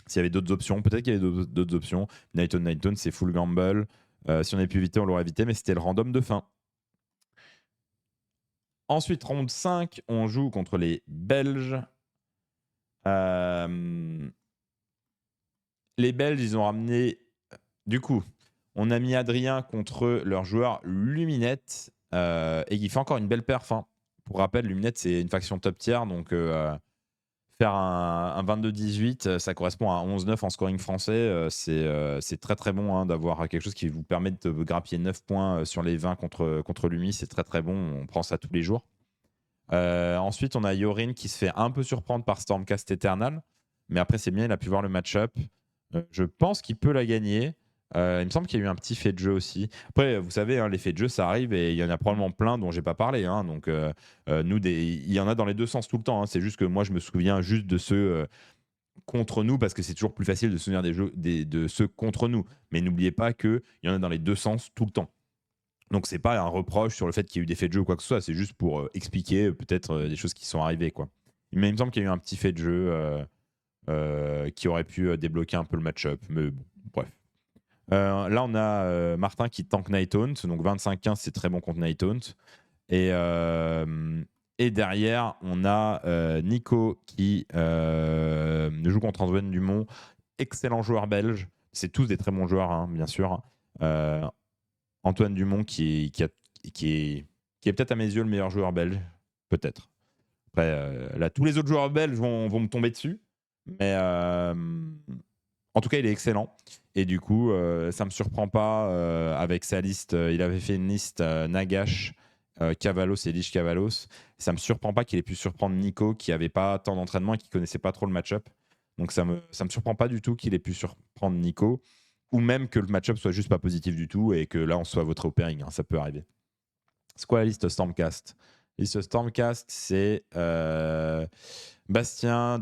s'il y avait d'autres options. Peut-être qu'il y avait d'autres options. Nighton, c'est full gamble. Si on avait pu éviter, on l'aurait évité. Mais c'était le random de fin. Ensuite, ronde 5, on joue contre les Belges. Les Belges, ils ont ramené... Du coup, on a mis Adrien contre leur joueur Luminette. et qui fait encore une belle perf. Hein. Pour rappel, Luminette, c'est une faction top tier, donc faire un 22-18, ça correspond à 11-9 en scoring français. C'est très très bon hein, d'avoir quelque chose qui vous permet de grappiller 9 points sur les 20 contre Lumi. C'est très très bon, on prend ça tous les jours. Ensuite, on a Yorin qui se fait un peu surprendre par Stormcast Eternal. Mais après, c'est bien, il a pu voir le match-up. Je pense qu'il peut la gagner. Il me semble qu'il y a eu un petit fait de jeu aussi. Après, vous savez, hein, les faits de jeu, ça arrive et il y en a probablement plein dont j'ai pas parlé. Hein. Donc, nous, il y en a dans les deux sens tout le temps. Hein. C'est juste que moi, je me souviens juste de ceux contre nous parce que c'est toujours plus facile de se souvenir de ceux contre nous. Mais n'oubliez pas qu'il y en a dans les deux sens tout le temps. Donc, c'est pas un reproche sur le fait qu'il y ait eu des faits de jeu ou quoi que ce soit. C'est juste pour expliquer peut-être des choses qui sont arrivées. Quoi. Mais il me semble qu'il y a eu un petit fait de jeu qui aurait pu débloquer un peu le match-up. Mais bon, bref. Là, on a Martin qui tank Nighthaunt. Donc 25-15, c'est très bon contre Nighthaunt. Et derrière, on a Nico qui joue contre Antoine Dumont. Excellent joueur belge. C'est tous des très bons joueurs, hein, bien sûr. Antoine Dumont qui est peut-être à mes yeux le meilleur joueur belge. Peut-être. Après, là, tous les autres joueurs belges vont me tomber dessus. Mais en tout cas, il est excellent. Et du coup, ça ne me surprend pas avec sa liste. Il avait fait une liste Nagash, Cavalos et Lich Cavalos. Ça ne me surprend pas qu'il ait pu surprendre Nico qui n'avait pas tant d'entraînement et qui ne connaissait pas trop le match-up. Donc ça me surprend pas du tout qu'il ait pu surprendre Nico. Ou même que le match-up soit juste pas positif du tout et que là, on soit voté au pairing. Hein, ça peut arriver. C'est quoi la liste Stormcast? La liste Stormcast, c'est Bastien,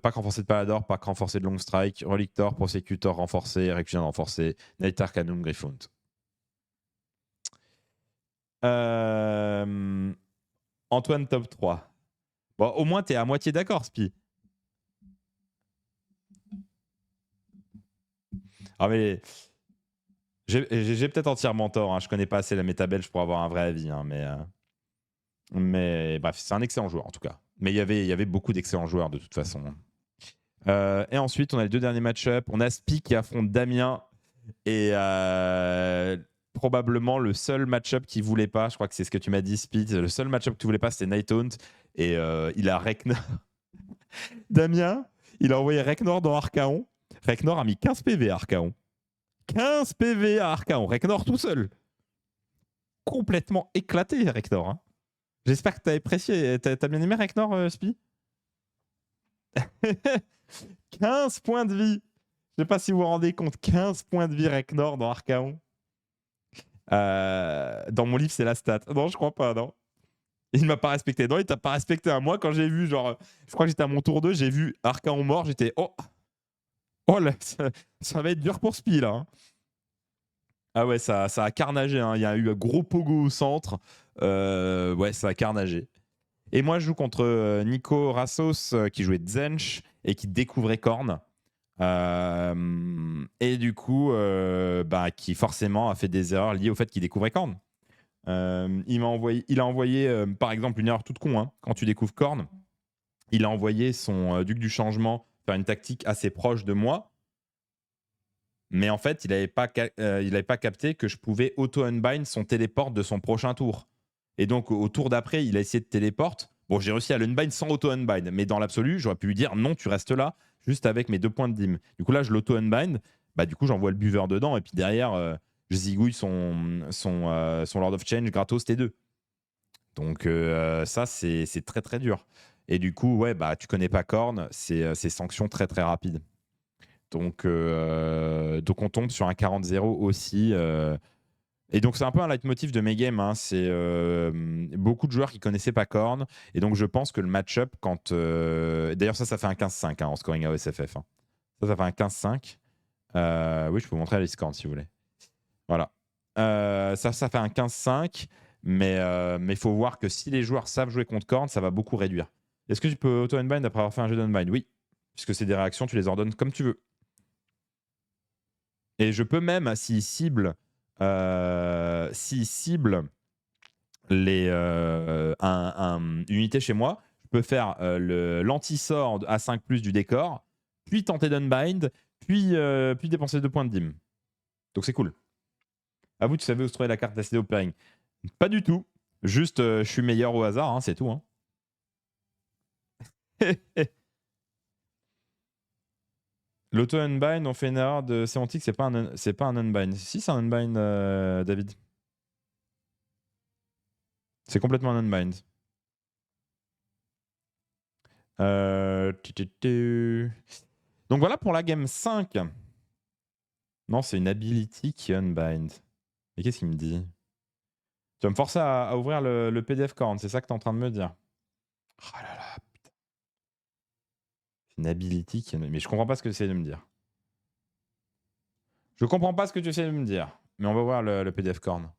pack renforcé de Palador, pack renforcé de Long Strike, Relictor, Prosecutor renforcé, Requiem renforcé, Night Arcanum, Griffon. Antoine top 3. Bon, au moins, t'es à moitié d'accord, Spi. Ah, mais j'ai peut-être entièrement tort. Hein. Je connais pas assez la méta belge pour avoir un vrai avis. Hein, mais bref, c'est un excellent joueur en tout cas. Mais il y avait beaucoup d'excellents joueurs de toute façon. Et ensuite, on a les deux derniers match-up. On a Spi qui affronte Damien. Et probablement le seul match-up qu'il voulait pas, je crois que c'est ce que tu m'as dit, Spi, le seul match-up que tu voulais pas, c'était Nighthaunt. Et il a Reknor. Damien, il a envoyé Reknor dans Archaon. Reknor a mis 15 PV à Archaon. 15 PV à Archaon. Reknor tout seul. Complètement éclaté, Reknor. Hein. J'espère que tu as apprécié. T'as bien aimé Reknor, Spi? 15 points de vie. Je sais pas si vous vous rendez compte. 15 points de vie Reknor dans Archaon. Dans mon livre, c'est la stat. Non, je crois pas, non. Il m'a pas respecté. Non, il t'a pas respecté. À moi, quand j'ai vu, genre, je crois que j'étais à mon tour 2, j'ai vu Archaon mort, j'étais oh là, ça va être dur pour Spi, là. Hein. Ah ouais, ça a carnagé. Hein. Il y a eu un gros pogo au centre. Ouais, ça a carnagé. Et moi, je joue contre Nico Rassos, qui jouait Zench et qui découvrait Korn. Et du coup, qui forcément a fait des erreurs liées au fait qu'il découvrait Korn. Il a envoyé par exemple, une erreur toute con. Hein, quand tu découvres Korn, il a envoyé son Duc du Changement faire une tactique assez proche de moi. Mais en fait, il n'avait pas capté que je pouvais auto-unbind son téléport de son prochain tour. Et donc, au tour d'après, il a essayé de téléporte. Bon, j'ai réussi à l'unbind sans auto-unbind. Mais dans l'absolu, j'aurais pu lui dire non, tu restes là, juste avec mes 2 points de dim. Du coup, là, je l'auto-unbind. Du coup, j'envoie le buveur dedans. Et puis derrière, je zigouille son Lord of Change gratos T2. Donc, ça, c'est très, très dur. Et du coup, ouais, tu connais pas Korn, c'est sanctions très, très rapides. Donc on tombe sur un 40-0 aussi. Et donc, c'est un peu un leitmotiv de mes games. Hein. C'est beaucoup de joueurs qui connaissaient pas Korn. Et donc, je pense que le match-up, quand. D'ailleurs, ça fait un 15-5 hein, en scoring à OSFF. Hein. Ça fait un 15-5. Oui, je peux vous montrer la liste si vous voulez. Voilà. Ça fait un 15-5. Mais il faut voir que si les joueurs savent jouer contre Korn, ça va beaucoup réduire. Est-ce que tu peux auto-unbind après avoir fait un jeu d'unbind? Oui. Puisque c'est des réactions, tu les ordonnes comme tu veux. Et je peux même, s'il cible une unité chez moi, je peux faire l'anti-sort à 5+ du décor, puis tenter d'unbind, puis dépenser 2 points de dim. Donc c'est cool. À vous, tu savais où se trouvait la carte d'accéder au pairing. Pas du tout. Juste, je suis meilleur au hasard, hein, c'est tout. Hein. L'auto-unbind, on fait une erreur de sémantique, c'est pas un unbind. Si, c'est un unbind, David. C'est complètement un unbind. Donc voilà pour la game 5. Non, c'est une ability qui unbind. Mais qu'est-ce qu'il me dit? Tu vas me forcer à ouvrir le PDF Corn, c'est ça que tu es en train de me dire? Oh là là, putain. C'est une ability qui... Mais je comprends pas ce que tu essaies de me dire. Je comprends pas ce que tu essaies de me dire. Mais on va voir le PDF Corn.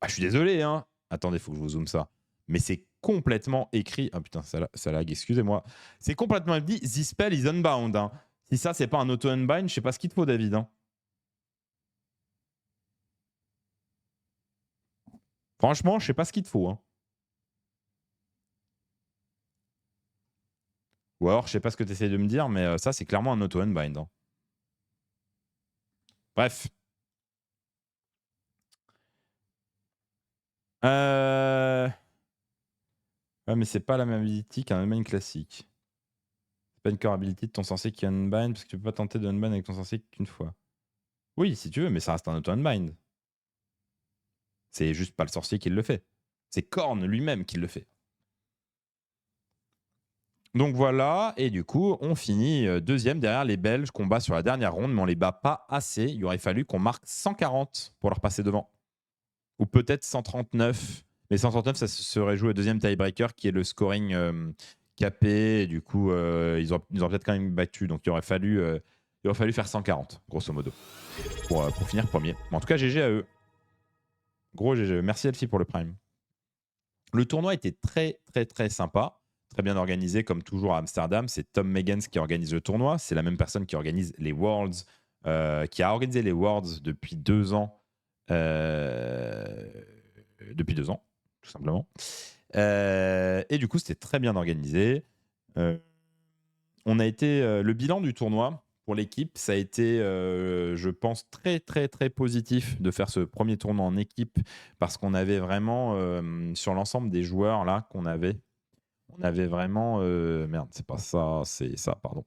Ah, je suis désolé, hein. Attendez, faut que je vous zoome ça. Mais c'est complètement écrit. Ah putain, ça lag, excusez-moi. C'est complètement dit. This spell is unbound. Hein. Si ça, c'est pas un auto-unbind, je sais pas ce qu'il te faut, David. Hein. Franchement, je sais pas ce qu'il te faut. Hein. Ou alors, je sais pas ce que tu essaies de me dire, mais ça, c'est clairement un auto-unbind. Hein. Bref. Ouais, mais c'est pas la même ability qu'un unbind classique. C'est pas une core ability de ton sorcier qui unbind, parce que tu peux pas tenter de unbind avec ton sorcier qu'une fois. Oui, si tu veux, mais ça reste un auto-unbind. C'est juste pas le sorcier qui le fait. C'est Korn lui-même qui le fait. Donc voilà, et du coup, on finit deuxième derrière les Belges qu'on bat sur la dernière ronde, mais on les bat pas assez. Il aurait fallu qu'on marque 140 pour leur passer devant. Ou peut-être 139. Mais 139, ça se serait joué au deuxième tiebreaker qui est le scoring capé. Et du coup, ils auraient peut-être quand même battu. Donc il aurait fallu faire 140, grosso modo, pour finir premier. Mais en tout cas, GG à eux. Gros GG. Merci Elfie pour le prime. Le tournoi était très, très, très sympa. Très bien organisé, comme toujours à Amsterdam. C'est Tom Megans qui organise le tournoi. C'est la même personne qui organise les Worlds, qui a organisé les Worlds depuis 2 ans. Depuis 2 ans, tout simplement. Et du coup, c'était très bien organisé. On a été le bilan du tournoi pour l'équipe, ça a été, je pense, très, très, très positif de faire ce premier tournoi en équipe parce qu'on avait vraiment, sur l'ensemble des joueurs là qu'on avait, on avait vraiment. Merde, c'est pas ça, c'est ça, pardon.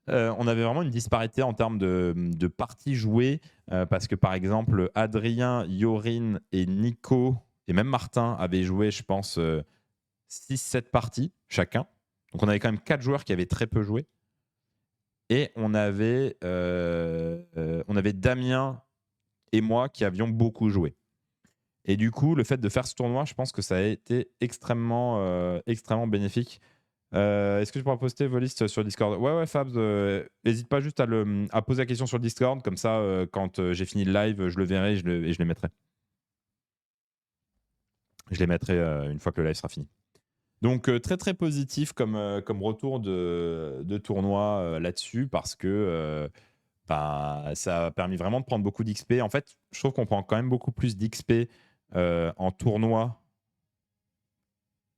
On avait vraiment une disparité en termes de parties jouées parce que par exemple, Adrien, Yorin et Nico et même Martin avaient joué, je pense, 6-7 parties chacun. Donc on avait quand même 4 joueurs qui avaient très peu joué. Et on avait Damien et moi qui avions beaucoup joué. Et du coup, le fait de faire ce tournoi, je pense que ça a été extrêmement, extrêmement bénéfique. Est-ce que je pourrais poster vos listes sur Discord? Ouais, Fabs, n'hésite pas juste à poser la question sur Discord, comme ça, quand j'ai fini le live, je le verrai et je les mettrai. Je les mettrai une fois que le live sera fini. Donc très très positif comme retour de tournoi là-dessus, parce que ça a permis vraiment de prendre beaucoup d'XP. En fait, je trouve qu'on prend quand même beaucoup plus d'XP en tournoi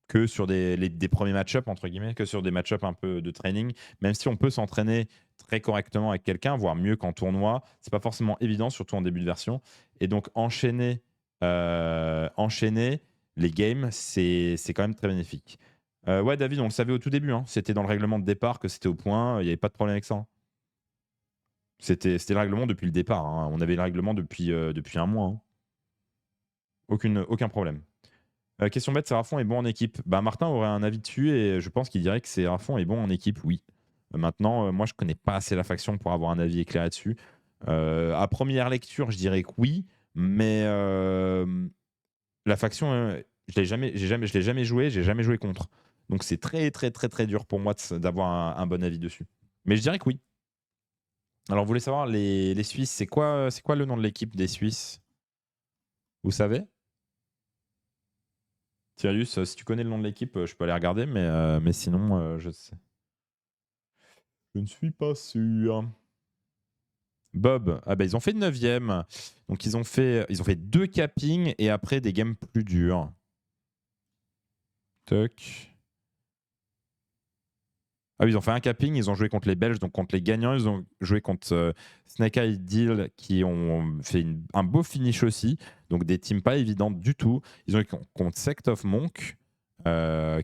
que sur des premiers match-up, entre guillemets, que sur des match-up un peu de training. Même si on peut s'entraîner très correctement avec quelqu'un, voire mieux qu'en tournoi, c'est pas forcément évident, surtout en début de version. Et donc enchaîner les games, c'est quand même très bénéfique. Ouais, David, on le savait au tout début. Hein. C'était dans le règlement de départ que c'était au point. Il n'y avait pas de problème avec ça. Hein. C'était le règlement depuis le départ. Hein. On avait le règlement depuis un mois. Hein. Aucun problème. Question bête, Sérafon est bon en équipe. Bah, Martin aurait un avis dessus et je pense qu'il dirait que Sérafon est bon en équipe, oui. Maintenant, moi, je connais pas assez la faction pour avoir un avis éclairé dessus. À première lecture, je dirais que oui, mais la faction, je l'ai jamais joué, j'ai jamais joué contre. Donc c'est très très très très dur pour moi d'avoir un bon avis dessus. Mais je dirais que oui. Alors, vous voulez savoir les Suisses, c'est quoi le nom de l'équipe des Suisses? Vous savez? Thierry, si tu connais le nom de l'équipe, je peux aller regarder, mais sinon, je sais. Je ne suis pas sûr. Bob, ah bah, ils ont fait 9e. Donc ils ont fait 2 cappings et après des games plus durs. Toc. Ah oui, ils ont fait un capping, ils ont joué contre les Belges, donc contre les gagnants. Ils ont joué contre Snake Eye Deal, qui ont fait un beau finish aussi. Donc des teams pas évidentes du tout. Ils ont joué contre Sect of Monk,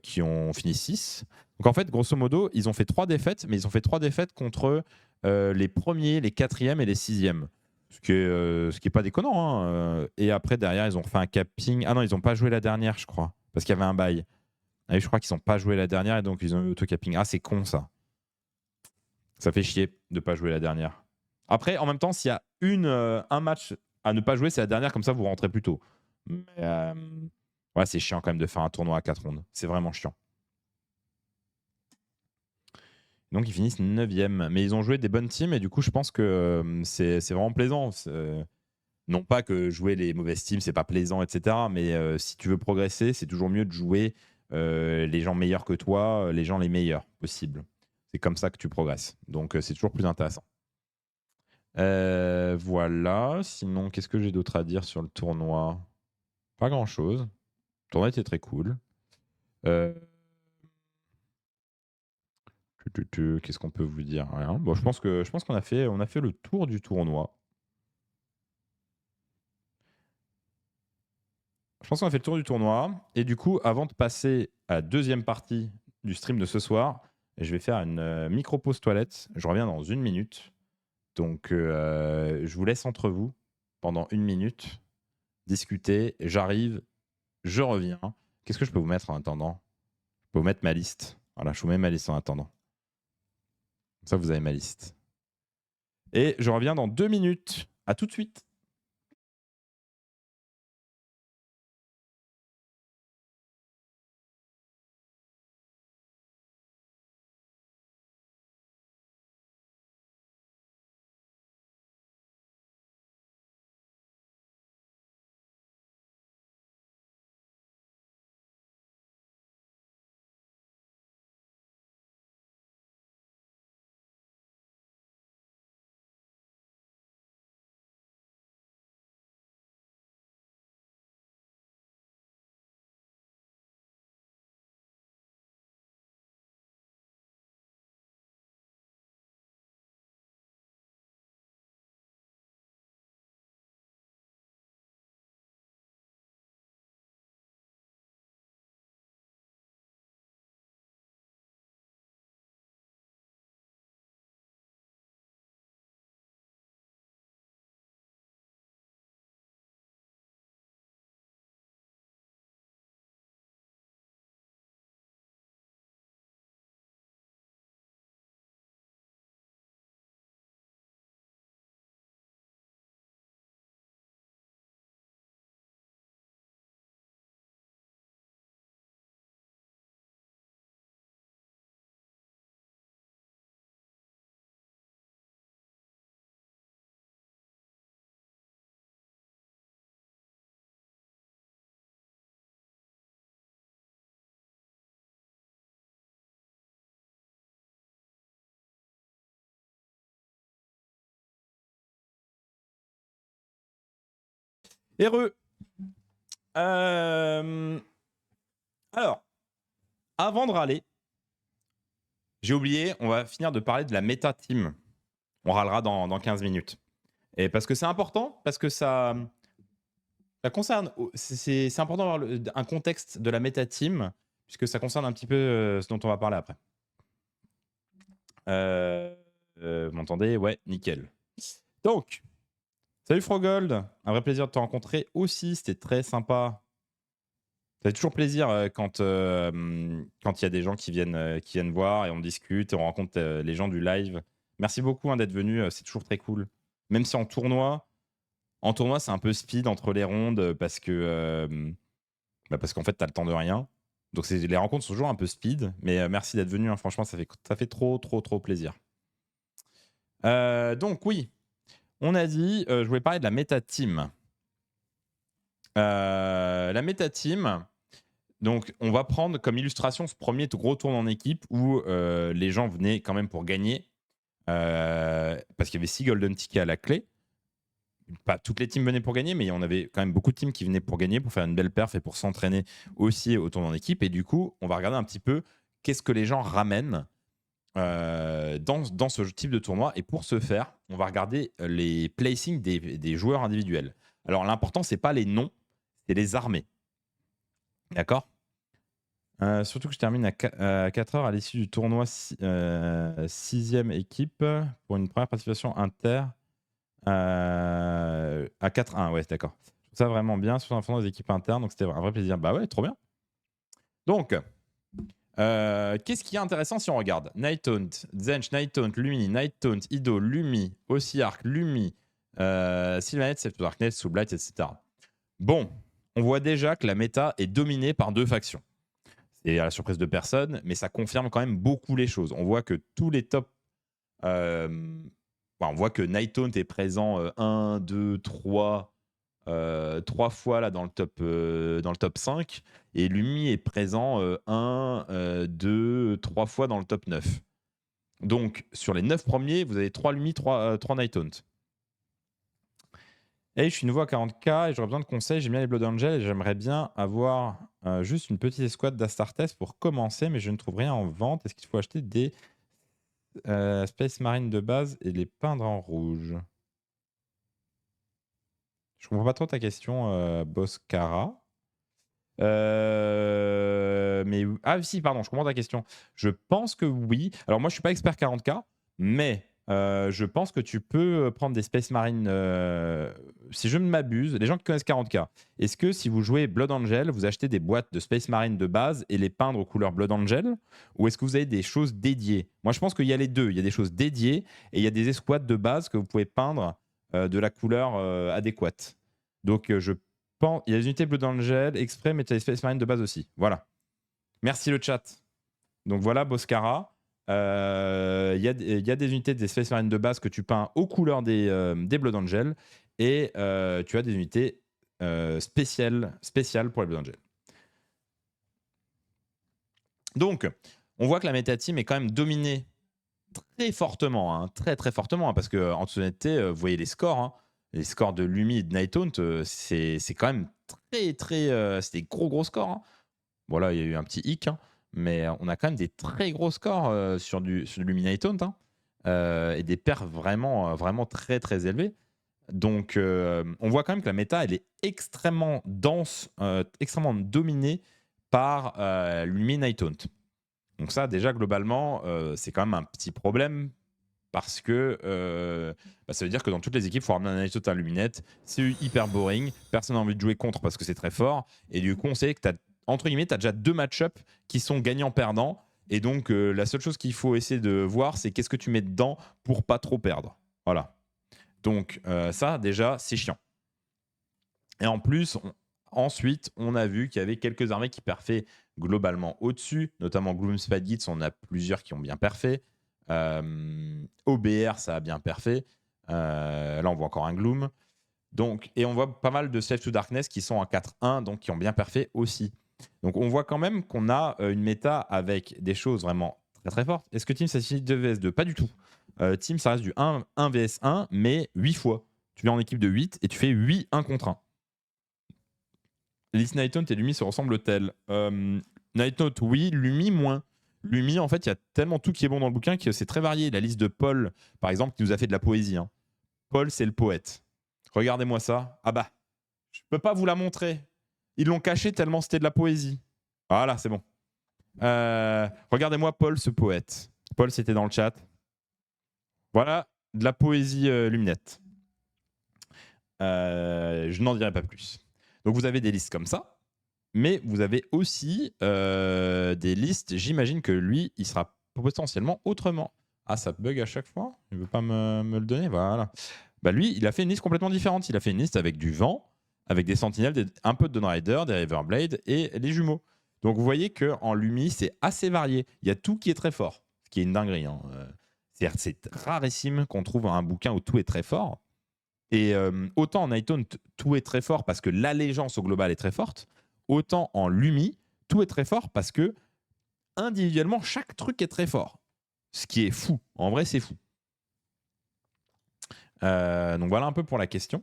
qui ont fini 6. Donc en fait, grosso modo, ils ont fait 3 défaites, mais ils ont fait 3 défaites contre les premiers, les 4e et les 6e. Ce qui est pas déconnant, hein. Et après, derrière, ils ont fait un capping. Ah non, ils n'ont pas joué la dernière, je crois, parce qu'il y avait un bail. Ah oui, je crois qu'ils n'ont pas joué la dernière et donc ils ont eu auto-capping. Ah, c'est con ça. Ça fait chier de ne pas jouer la dernière. Après, en même temps, s'il y a un match à ne pas jouer, c'est la dernière, comme ça vous rentrez plus tôt. Mais ouais, c'est chiant quand même de faire un tournoi à 4 rondes. C'est vraiment chiant. Donc ils finissent 9e. Mais ils ont joué des bonnes teams et du coup, je pense que c'est vraiment plaisant. Non pas que jouer les mauvaises teams, c'est pas plaisant, etc. Mais si tu veux progresser, c'est toujours mieux de jouer les gens meilleurs que toi, les gens les meilleurs possibles. C'est comme ça que tu progresses. Donc c'est toujours plus intéressant. Voilà. Sinon, qu'est-ce que j'ai d'autre à dire sur le tournoi? Pas grand-chose. Le tournoi était très cool. Qu'est-ce qu'on peut vous dire? Rien. Bon, je pense qu'on a fait le tour du tournoi. Je pense qu'on a fait le tour du tournoi. Et du coup, avant de passer à la deuxième partie du stream de ce soir, je vais faire une micro-pause toilette. Je reviens dans 1 minute. Donc, je vous laisse entre vous pendant 1 minute. Discuter. J'arrive. Je reviens. Qu'est-ce que je peux vous mettre en attendant? Je peux vous mettre ma liste. Voilà, je vous mets ma liste en attendant. Comme ça, vous avez ma liste. Et je reviens dans 2 minutes. À tout de suite. Heureux. Alors, avant de râler, j'ai oublié, on va finir de parler de la méta team. On râlera dans 15 minutes. Et parce que c'est important, parce que ça concerne. C'est important d'avoir un contexte de la méta team, puisque ça concerne un petit peu ce dont on va parler après. Vous m'entendez? Ouais, nickel. Donc, salut Frogold, un vrai plaisir de te rencontrer aussi, c'était très sympa. Ça fait toujours plaisir quand il y a des gens qui viennent voir et on discute et on rencontre les gens du live. Merci beaucoup d'être venu, c'est toujours très cool. Même si en tournoi c'est un peu speed entre les rondes parce qu'en fait, tu as le temps de rien. Donc les rencontres sont toujours un peu speed, mais merci d'être venu, hein. Franchement, ça fait trop, trop, trop plaisir. Donc oui, on a dit, je voulais parler de la méta team. La méta team, donc on va prendre comme illustration ce premier gros tournoi en équipe où les gens venaient quand même pour gagner, parce qu'il y avait 6 golden tickets à la clé. Pas toutes les teams venaient pour gagner, mais on avait quand même beaucoup de teams qui venaient pour gagner, pour faire une belle perf et pour s'entraîner aussi au tournoi en équipe. Et du coup, on va regarder un petit peu qu'est-ce que les gens ramènent dans ce type de tournoi. Et pour ce faire, on va regarder les placings des joueurs individuels. Alors, l'important, c'est pas les noms, c'est les armées. D'accord. Surtout que je termine à 4 heures à l'issue du tournoi 6e équipe pour une première participation inter à 4-1. Ouais, d'accord. Je trouve ça vraiment bien, surtout en faisant des équipes internes. Donc, c'était un vrai plaisir. Bah ouais, trop bien. Donc, qu'est-ce qui est intéressant si on regarde Nighthaunt, Zench, Nighthaunt, Lumi, Nighthaunt, Ido, Lumi, Ossiarch, Lumi, Sylvaneth, Save to Darkness, Soulblight, etc. Bon, on voit déjà que la méta est dominée par 2 factions. C'est à la surprise de personne, mais ça confirme quand même beaucoup les choses. On voit que tous les tops. On voit que Nighthaunt est présent 1, 2, 3. 3 fois là dans le top 5 et Lumi est présent 1, 2, 3 fois dans le top 9. Donc sur les 9 premiers, vous avez 3 Lumi, 3 Nighthaunt. Et je suis nouveau à 40k et j'aurais besoin de conseils. J'aime bien les Blood Angel et j'aimerais bien avoir juste une petite escouade d'Astartes pour commencer, mais je ne trouve rien en vente. Est-ce qu'il faut acheter des Space Marine de base et les peindre en rouge? Je comprends pas trop ta question, Boscara. Mais ah si, pardon, je comprends ta question. Je pense que oui. Alors moi, je suis pas expert 40k, mais je pense que tu peux prendre des Space Marine. Si je ne m'abuse, les gens qui connaissent 40k, est-ce que si vous jouez Blood Angel, vous achetez des boîtes de Space Marine de base et les peindre aux couleurs Blood Angel, ou est-ce que vous avez des choses dédiées? Moi, je pense qu'il y a les deux. Il y a des choses dédiées et il y a des escouades de base que vous pouvez peindre de la couleur adéquate. Donc je il y a des unités Blood Angel exprès, mais tu as les Space Marine de base aussi. Voilà. Merci le chat. Donc voilà, Boscara. Il y a des unités des Space Marine de base que tu peins aux couleurs des Blood Angel. Et tu as des unités spéciales pour les Blood Angel. Donc, on voit que la méta team est quand même dominée très fortement. Hein, très très fortement. Hein, parce qu'en toute honnêteté, vous voyez les scores. Hein, les scores de Lumi et de Nighthaunt, c'est quand même très. C'est des gros scores. Hein. Bon, là, il y a eu un petit hic, hein, mais on a quand même des très gros scores sur du Lumi Nighthaunt. Hein, et des perfs vraiment très très élevés. Donc, on voit quand même que la méta, elle est extrêmement dense, extrêmement dominée par Lumi Nighthaunt. Donc ça, déjà, globalement, c'est quand même un petit problème. Parce que ça veut dire que dans toutes les équipes, il faut ramener un Nighthaunt à Luminette. C'est hyper boring. Personne n'a envie de jouer contre parce que c'est très fort. Et du coup, on sait que tu as, entre guillemets, tu as déjà 2 match-ups qui sont gagnants-perdants. Et donc, la seule chose qu'il faut essayer de voir, c'est qu'est-ce que tu mets dedans pour pas trop perdre. Voilà. Donc, ça, déjà, c'est chiant. Et en plus, ensuite, on a vu qu'il y avait quelques armées qui perfaient globalement au-dessus, notamment Gloomspite Gitz, on a plusieurs qui ont bien perfait. OBR, ça a bien perfait. Là, on voit encore un Gloom. Donc, et on voit pas mal de Slave to Darkness qui sont en 4-1, donc qui ont bien perfait aussi. Donc, on voit quand même qu'on a une méta avec des choses vraiment très très fortes. Est-ce que Team, ça suffit 2 vs 2? Pas du tout. Team, ça reste du 1 vs 1, mais 8 fois. Tu es en équipe de 8 et tu fais 8 1 contre 1. List Nighthaunt et Lumi se ressemblent-elles? Nighthaunt, oui. Lumi, moins. Lumi, en fait, il y a tellement tout qui est bon dans le bouquin que c'est très varié. La liste de Paul, par exemple, qui nous a fait de la poésie. Hein. Paul, c'est le poète. Regardez-moi ça. Ah bah, je peux pas vous la montrer. Ils l'ont caché tellement c'était de la poésie. Voilà, c'est bon. Regardez-moi Paul, ce poète. Paul, c'était dans le chat. Voilà, de la poésie luminette. Je n'en dirai pas plus. Donc, vous avez des listes comme ça. Mais vous avez aussi des listes. J'imagine que lui, il sera potentiellement autrement. Ah, ça bug à chaque fois? Il ne veut pas me le donner? Voilà. Bah lui, il a fait une liste complètement différente. Il a fait une liste avec du vent, avec des sentinelles, un peu de Dawn Rider, des Riverblade et les jumeaux. Donc vous voyez qu'en Lumi, c'est assez varié. Il y a tout qui est très fort, ce qui est une dinguerie. Hein. C'est rarissime qu'on trouve un bouquin où tout est très fort. Et autant en Nighthaunt, tout est très fort parce que l'allégeance au global est très forte. Autant en Lumi, tout est très fort parce que individuellement, chaque truc est très fort. Ce qui est fou. En vrai, c'est fou. Donc voilà un peu pour la question.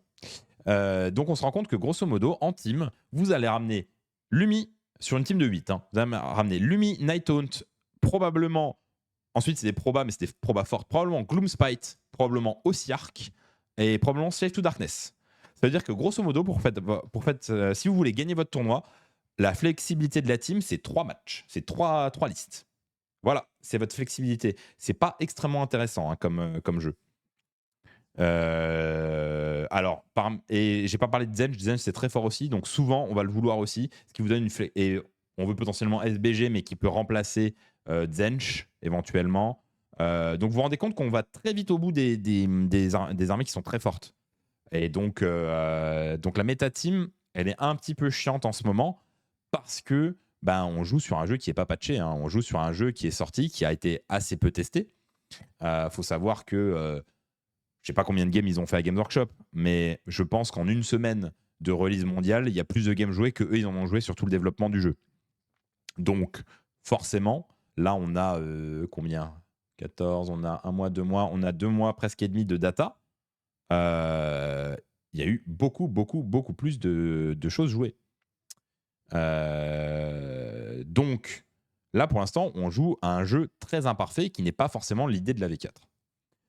Donc on se rend compte que grosso modo, en team, vous allez ramener Lumi sur une team de 8. Hein. Vous allez ramener Lumi, Nighthaunt, probablement Ensuite, c'est des probas, mais c'est des probas fortes. Probablement Gloomspite, probablement Ossiark et probablement Slave to Darkness. Ça veut dire que grosso modo, si vous voulez gagner votre tournoi, la flexibilité de la team, c'est 3 matchs. C'est 3 listes. Voilà, c'est votre flexibilité. C'est pas extrêmement intéressant hein, comme jeu. Alors, et j'ai pas parlé de Zench. Zench, c'est très fort aussi. Donc, souvent, on va le vouloir aussi. Ce qui vous donne et on veut potentiellement SBG, mais qui peut remplacer Zench éventuellement. Donc, vous vous rendez compte qu'on va très vite au bout des armées qui sont très fortes. Et donc la méta team, elle est un petit peu chiante en ce moment parce que on joue sur un jeu qui n'est pas patché. Hein. On joue sur un jeu qui est sorti, qui a été assez peu testé. Faut savoir que je sais pas combien de games ils ont fait à Games Workshop, mais je pense qu'en une semaine de release mondiale, il y a plus de games joués que eux ils en ont joué sur tout le développement du jeu. Donc forcément, là on a combien 14, on a 1 mois, 2 mois, on a 2 mois presque et demi de data. Il y a eu beaucoup plus de choses jouées. Donc là pour l'instant, on joue à un jeu très imparfait qui n'est pas forcément l'idée de la V4.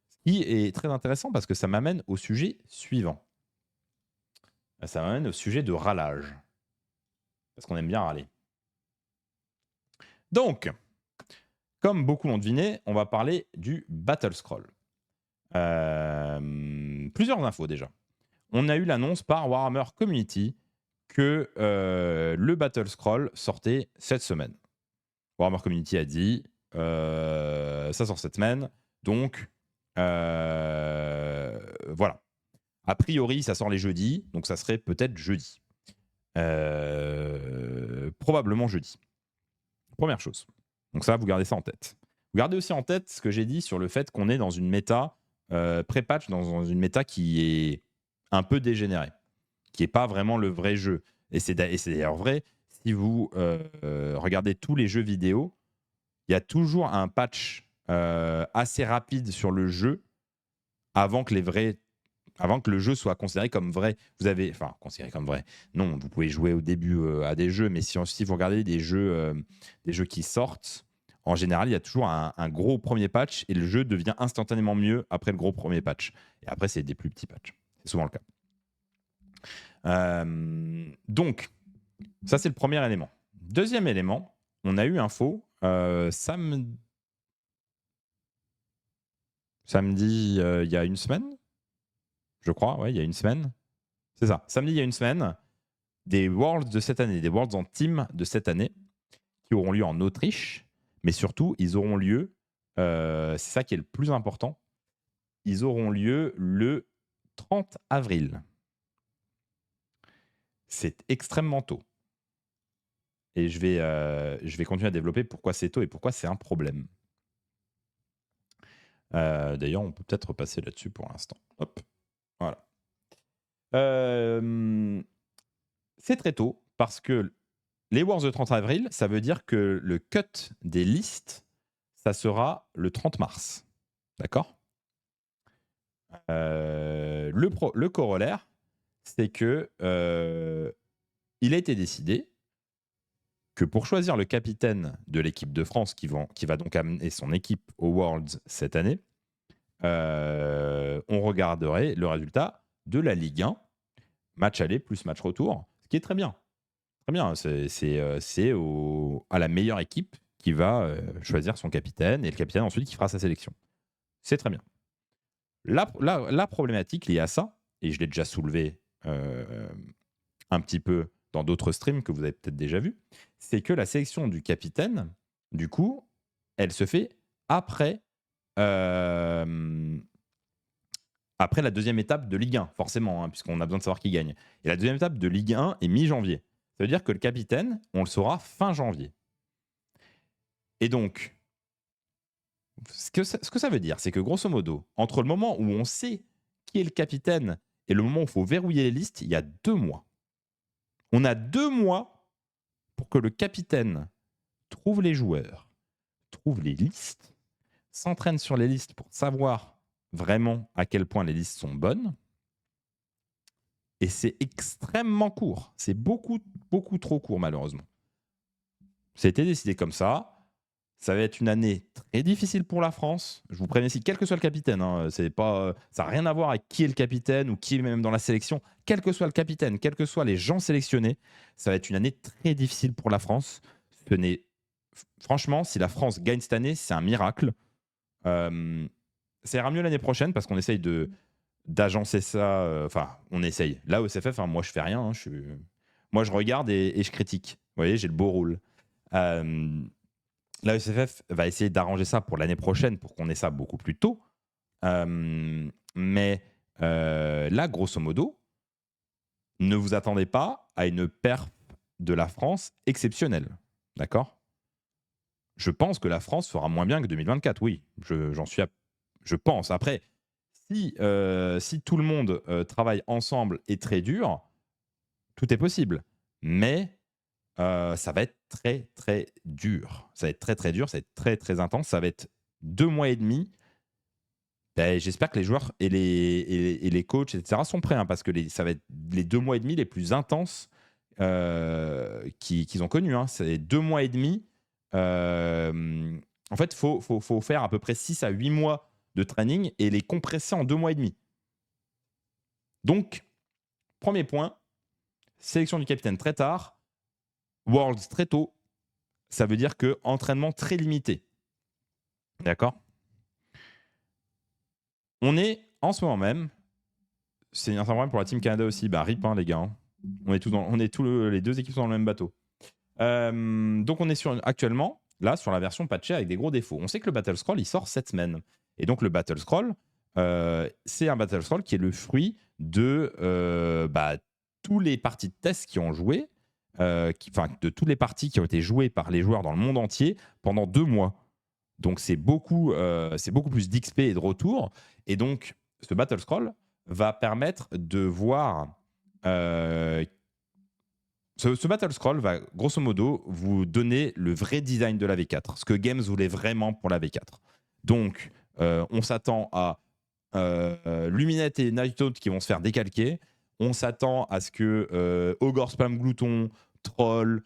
Ce qui est très intéressant parce que ça m'amène au sujet suivant. Ça m'amène au sujet de râlage. Parce qu'on aime bien râler. Donc, comme beaucoup l'ont deviné, on va parler du Battle Scroll. Plusieurs infos déjà. On a eu l'annonce par Warhammer Community que le Battle Scroll sortait cette semaine. Warhammer Community a dit ça sort cette semaine, donc voilà. A priori, ça sort les jeudis, donc ça serait peut-être jeudi. Probablement jeudi. Première chose. Donc ça, vous gardez ça en tête. Vous gardez aussi en tête ce que j'ai dit sur le fait qu'on est dans une méta pré-patch, dans une méta qui est un peu dégénérée, qui n'est pas vraiment le vrai jeu. Et c'est d'ailleurs vrai, si vous regardez tous les jeux vidéo, il y a toujours un patch assez rapide sur le jeu avant que le jeu soit considéré comme vrai. Considéré comme vrai. Non, vous pouvez jouer au début à des jeux, mais si vous regardez des jeux qui sortent, en général, il y a toujours un gros premier patch et le jeu devient instantanément mieux après le gros premier patch. Et après, c'est des plus petits patchs. C'est souvent le cas. Donc, ça, c'est le premier élément. Deuxième élément, on a eu info samedi, il y a une semaine, je crois. Ouais, il y a une semaine. C'est ça. Samedi, il y a une semaine, des Worlds de cette année, des Worlds en team de cette année, qui auront lieu en Autriche, mais surtout, ils auront lieu, c'est ça qui est le plus important, ils auront lieu le 30 avril. C'est extrêmement tôt. Et je vais continuer à développer pourquoi c'est tôt et pourquoi c'est un problème. D'ailleurs, on peut peut-être repasser là-dessus pour l'instant. Hop, voilà. C'est très tôt parce que les Wars de 30 avril, ça veut dire que le cut des listes, ça sera le 30 mars. D'accord ? Le corollaire, c'est que il a été décidé que pour choisir le capitaine de l'équipe de France qui va donc amener son équipe aux Worlds cette année, on regarderait le résultat de la Ligue 1, match aller plus match retour, ce qui est très bien. Très bien, c'est à la meilleure équipe qui va choisir son capitaine et le capitaine ensuite qui fera sa sélection. C'est très bien. La problématique liée à ça, et je l'ai déjà soulevé un petit peu dans d'autres streams que vous avez peut-être déjà vus, c'est que la sélection du capitaine, du coup, elle se fait après la deuxième étape de Ligue 1, forcément, hein, puisqu'on a besoin de savoir qui gagne. Et la deuxième étape de Ligue 1 est mi-janvier. Ça veut dire que le capitaine, on le saura fin janvier. Et donc, ce que ça veut dire, c'est que grosso modo, entre le moment où on sait qui est le capitaine et le moment où il faut verrouiller les listes, il y a 2 mois. On a 2 mois pour que le capitaine trouve les joueurs, trouve les listes, s'entraîne sur les listes pour savoir vraiment à quel point les listes sont bonnes. Et c'est extrêmement court. C'est beaucoup trop court, malheureusement. Ça a été décidé comme ça. Ça va être une année très difficile pour la France. Je vous préviens ici, quel que soit le capitaine, hein, c'est pas, ça n'a rien à voir avec qui est le capitaine ou qui est même dans la sélection. Quel que soit le capitaine, quels que soient les gens sélectionnés, ça va être une année très difficile pour la France. Ce n'est... Franchement, si la France gagne cette année, c'est un miracle. Ça ira mieux l'année prochaine parce qu'on essaye d'agencer ça. Enfin, on essaye. Là, au CFF, hein, moi, je fais rien. Hein, moi, je regarde et je critique. Vous voyez, j'ai le beau rôle. La SFF va essayer d'arranger ça pour l'année prochaine pour qu'on ait ça beaucoup plus tôt. Mais là, grosso modo, ne vous attendez pas à une perf de la France exceptionnelle. D'accord? Je pense que la France fera moins bien que 2024, oui. Je pense. Après, si tout le monde travaille ensemble et très dur, tout est possible. Mais ça va être très, très dur. Ça va être très, très dur, ça va être très, très intense. Ça va être 2 mois et demi. Ben, j'espère que les joueurs et les coachs, etc., sont prêts, hein, parce que ça va être les 2 mois et demi les plus intenses qu'ils ont connus. Hein. C'est 2 mois et demi. En fait, il faut faire à peu près 6 à 8 mois de training et les compresser en 2 mois et demi. Donc, premier point, sélection du capitaine très tard, Worlds très tôt. Ça veut dire que entraînement très limité. D'accord? On est en ce moment même, c'est un problème pour la Team Canada aussi, bah RIP hein, les gars. Hein. Les deux équipes sont dans le même bateau. Donc on est actuellement là sur la version patchée avec des gros défauts. On sait que le Battle Scroll il sort cette semaine. Et donc le Battle Scroll, c'est un Battle Scroll qui est le fruit de tous les parties de test qui ont joué, de toutes les parties qui ont été jouées par les joueurs dans le monde entier pendant 2 mois. Donc c'est beaucoup plus d'XP et de retour. Et donc ce Battle Scroll va permettre de voir. Ce Battle Scroll va grosso modo vous donner le vrai design de la V4, ce que Games voulait vraiment pour la V4. Donc on s'attend à Luminette et Nighthawk qui vont se faire décalquer. On s'attend à ce que Ogre Spam Glouton, Troll,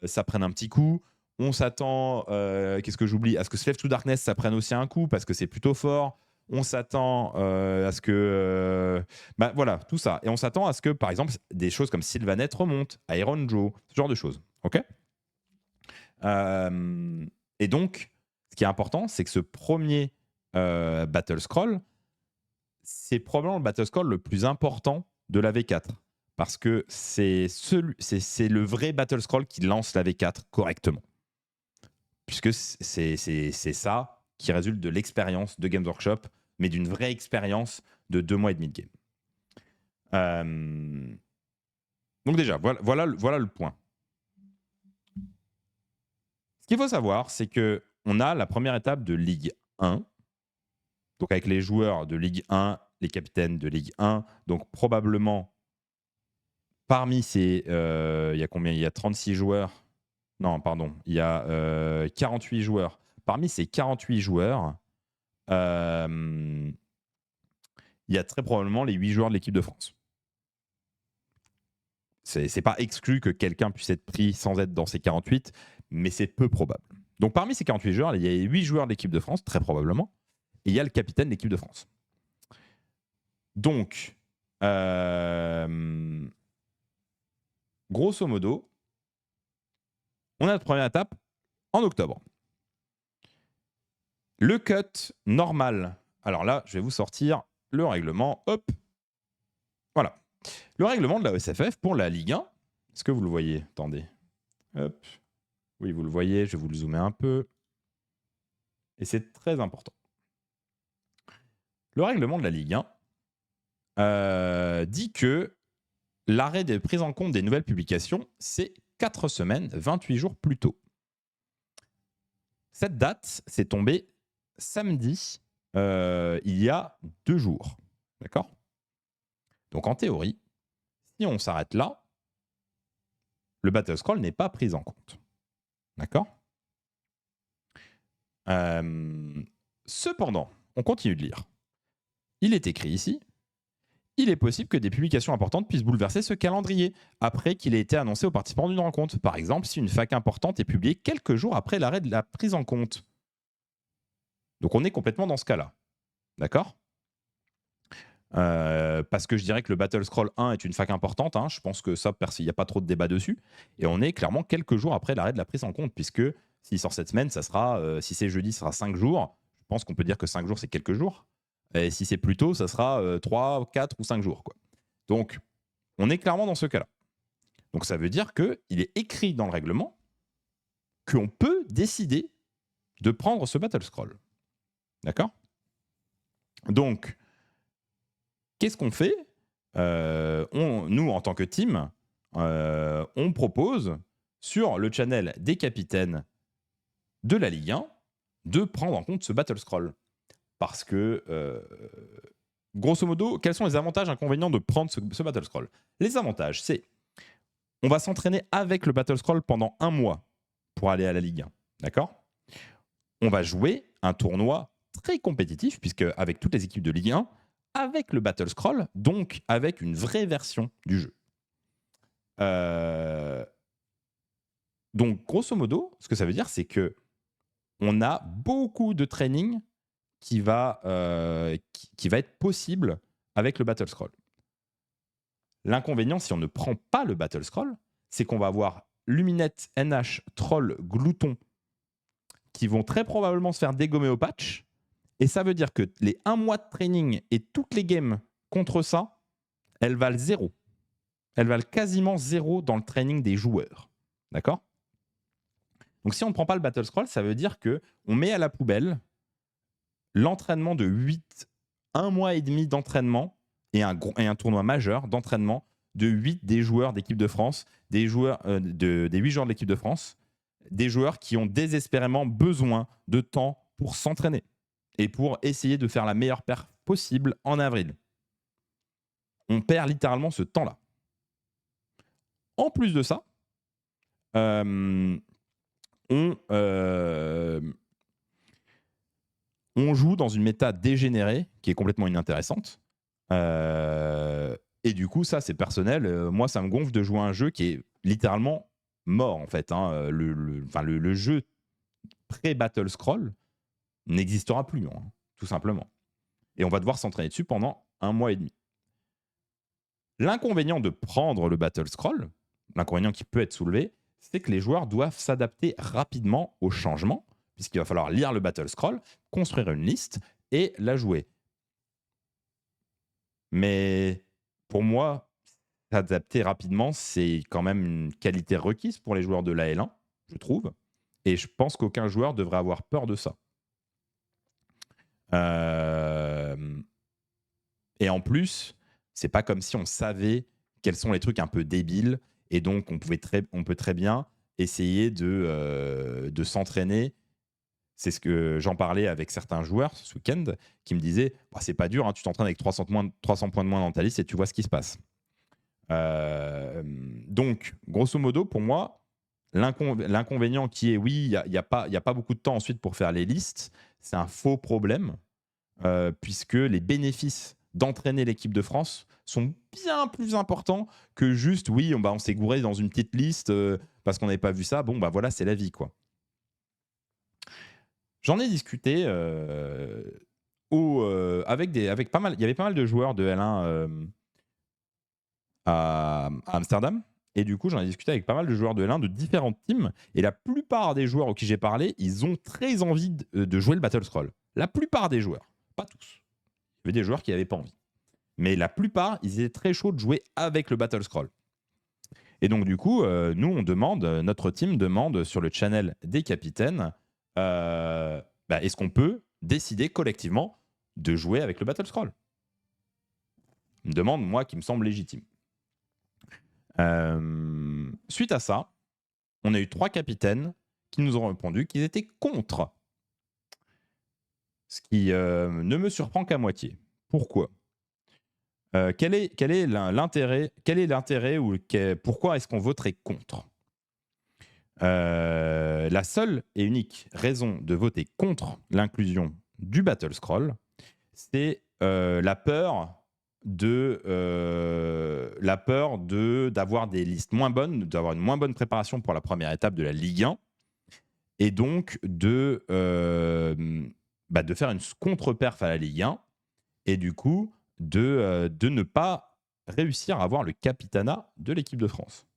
ça prenne un petit coup. On s'attend, qu'est-ce que j'oublie, à ce que Slave to Darkness, ça prenne aussi un coup parce que c'est plutôt fort. On s'attend à ce que... voilà, tout ça. Et on s'attend à ce que, par exemple, des choses comme Sylvanette remontent, Iron Joe, ce genre de choses. OK et donc, ce qui est important, c'est que ce premier Battle Scroll, c'est probablement le Battle Scroll le plus important de la V4. Parce que c'est le vrai Battle Scroll qui lance la V4 correctement. Puisque c'est ça qui résulte de l'expérience de Games Workshop, mais d'une vraie expérience de 2 mois et demi de game. Donc déjà, voilà le point. Ce qu'il faut savoir, c'est qu'on a la première étape de Ligue 1, donc avec les joueurs de Ligue 1, les capitaines de Ligue 1, donc probablement parmi ces... il y a combien? Il y a 36 joueurs. Non, pardon. Il y a 48 joueurs. Parmi ces 48 joueurs, il y a très probablement les 8 joueurs de l'équipe de France. C'est pas exclu que quelqu'un puisse être pris sans être dans ces 48, mais c'est peu probable. Donc parmi ces 48 joueurs, il y a 8 joueurs de l'équipe de France, très probablement, et il y a le capitaine de l'équipe de France. Donc, grosso modo, on a notre première étape en octobre. Le cut normal. Alors là, je vais vous sortir le règlement. Hop. Voilà. Le règlement de la ESFF pour la Ligue 1. Est-ce que vous le voyez? Attendez. Hop. Oui, vous le voyez. Je vais vous le zoomer un peu. Et c'est très important. Le règlement de la Ligue 1 dit que l'arrêt de prise en compte des nouvelles publications, c'est 4 semaines, 28 jours plus tôt. Cette date, c'est tombé samedi, il y a 2 jours. D'accord? Donc en théorie, si on s'arrête là, le Battle Scroll n'est pas pris en compte. D'accord? Cependant, on continue de lire. Il est écrit ici, il est possible que des publications importantes puissent bouleverser ce calendrier après qu'il ait été annoncé aux participants d'une rencontre. Par exemple, si une fac importante est publiée quelques jours après l'arrêt de la prise en compte. Donc on est complètement dans ce cas-là. D'accord ? Parce que je dirais que le Battle Scroll 1 est une fac importante. Je pense que ça, il n'y a pas trop de débat dessus. Et on est clairement quelques jours après l'arrêt de la prise en compte, puisque s'il sort cette semaine, ça sera, si c'est jeudi, ça sera 5 jours. Je pense qu'on peut dire que 5 jours, c'est quelques jours. Et si c'est plus tôt, ça sera 3, 4 ou 5 jours. Quoi. Donc, on est clairement dans ce cas-là. Donc, ça veut dire qu'il est écrit dans le règlement qu'on peut décider de prendre ce Battle Scroll. D'accord ? Donc, qu'est-ce qu'on fait ? Nous, en tant que team, on propose sur le channel des capitaines de la Ligue 1 de prendre en compte ce Battle Scroll. Parce que, grosso modo, quels sont les avantages et inconvénients de prendre ce Battle Scroll ? Les avantages, c'est on va s'entraîner avec le Battle Scroll pendant 1 mois pour aller à la Ligue 1. D'accord ? On va jouer un tournoi très compétitif, puisque avec toutes les équipes de Ligue 1, avec le Battle Scroll, donc avec une vraie version du jeu. Donc, grosso modo, ce que ça veut dire, c'est que on a beaucoup de training qui va être possible avec le Battle Scroll. L'inconvénient, si on ne prend pas le Battle Scroll, c'est qu'on va avoir Luminette, NH, Troll, Glouton qui vont très probablement se faire dégommer au patch. Et ça veut dire que les 1 mois de training et toutes les games contre ça, elles valent 0. Elles valent quasiment 0 dans le training des joueurs. D'accord ? Donc si on ne prend pas le Battle Scroll, ça veut dire qu'on met à la poubelle l'entraînement de 1 mois et demi d'entraînement et un tournoi majeur d'entraînement de 8 des joueurs d'équipe de France, des 8 joueurs de l'équipe de France, des joueurs qui ont désespérément besoin de temps pour s'entraîner et pour essayer de faire la meilleure perf possible en avril. On perd littéralement ce temps-là. En plus de ça, on joue dans une méta dégénérée qui est complètement inintéressante. Et du coup, ça, c'est personnel. Moi, ça me gonfle de jouer à un jeu qui est littéralement mort, en fait. Le jeu pré-Battle Scroll n'existera plus, tout simplement. Et on va devoir s'entraîner dessus pendant 1 mois et demi. L'inconvénient de prendre le Battle Scroll, l'inconvénient qui peut être soulevé, c'est que les joueurs doivent s'adapter rapidement aux changements, puisqu'il va falloir lire le Battle Scroll, construire une liste et la jouer. Mais pour moi, s'adapter rapidement, c'est quand même une qualité requise pour les joueurs de la L1, je trouve. Et je pense qu'aucun joueur devrait avoir peur de ça. Et en plus, c'est pas comme si on savait quels sont les trucs un peu débiles. Et donc, on peut très bien essayer de s'entraîner. C'est ce que j'en parlais avec certains joueurs ce week-end qui me disaient bah, c'est pas dur, tu t'entraînes avec 300 points de moins dans ta liste et tu vois ce qui se passe. Donc, grosso modo, pour moi, l'inconvénient qui est oui, il n'y a pas beaucoup de temps ensuite pour faire les listes, c'est un faux problème puisque les bénéfices d'entraîner l'équipe de France sont bien plus importants que juste oui, on s'est gouré dans une petite liste parce qu'on n'avait pas vu ça. Bon, bah voilà, c'est la vie, quoi. J'en ai discuté avec pas mal. Il y avait pas mal de joueurs de L1 à Amsterdam. Et du coup, j'en ai discuté avec pas mal de joueurs de L1 de différentes teams. Et la plupart des joueurs auxquels j'ai parlé, ils ont très envie de jouer le Battle Scroll. La plupart des joueurs. Pas tous. Il y avait des joueurs qui n'avaient pas envie. Mais la plupart, ils étaient très chauds de jouer avec le Battle Scroll. Et donc, du coup, nous, notre team demande sur le channel des capitaines est-ce qu'on peut décider collectivement de jouer avec le Battle Scroll ? Une demande, moi, qui me semble légitime. Suite à ça, on a eu 3 capitaines qui nous ont répondu qu'ils étaient contre. Ce qui ne me surprend qu'à moitié. Pourquoi ? Quel est l'intérêt ou pourquoi est-ce qu'on voterait contre ? La seule et unique raison de voter contre l'inclusion du Battle Scroll, c'est la peur d'avoir des listes moins bonnes, d'avoir une moins bonne préparation pour la première étape de la Ligue 1, et donc de faire une contre-perf à la Ligue 1, et du coup de ne pas réussir à avoir le capitanat de l'équipe de France.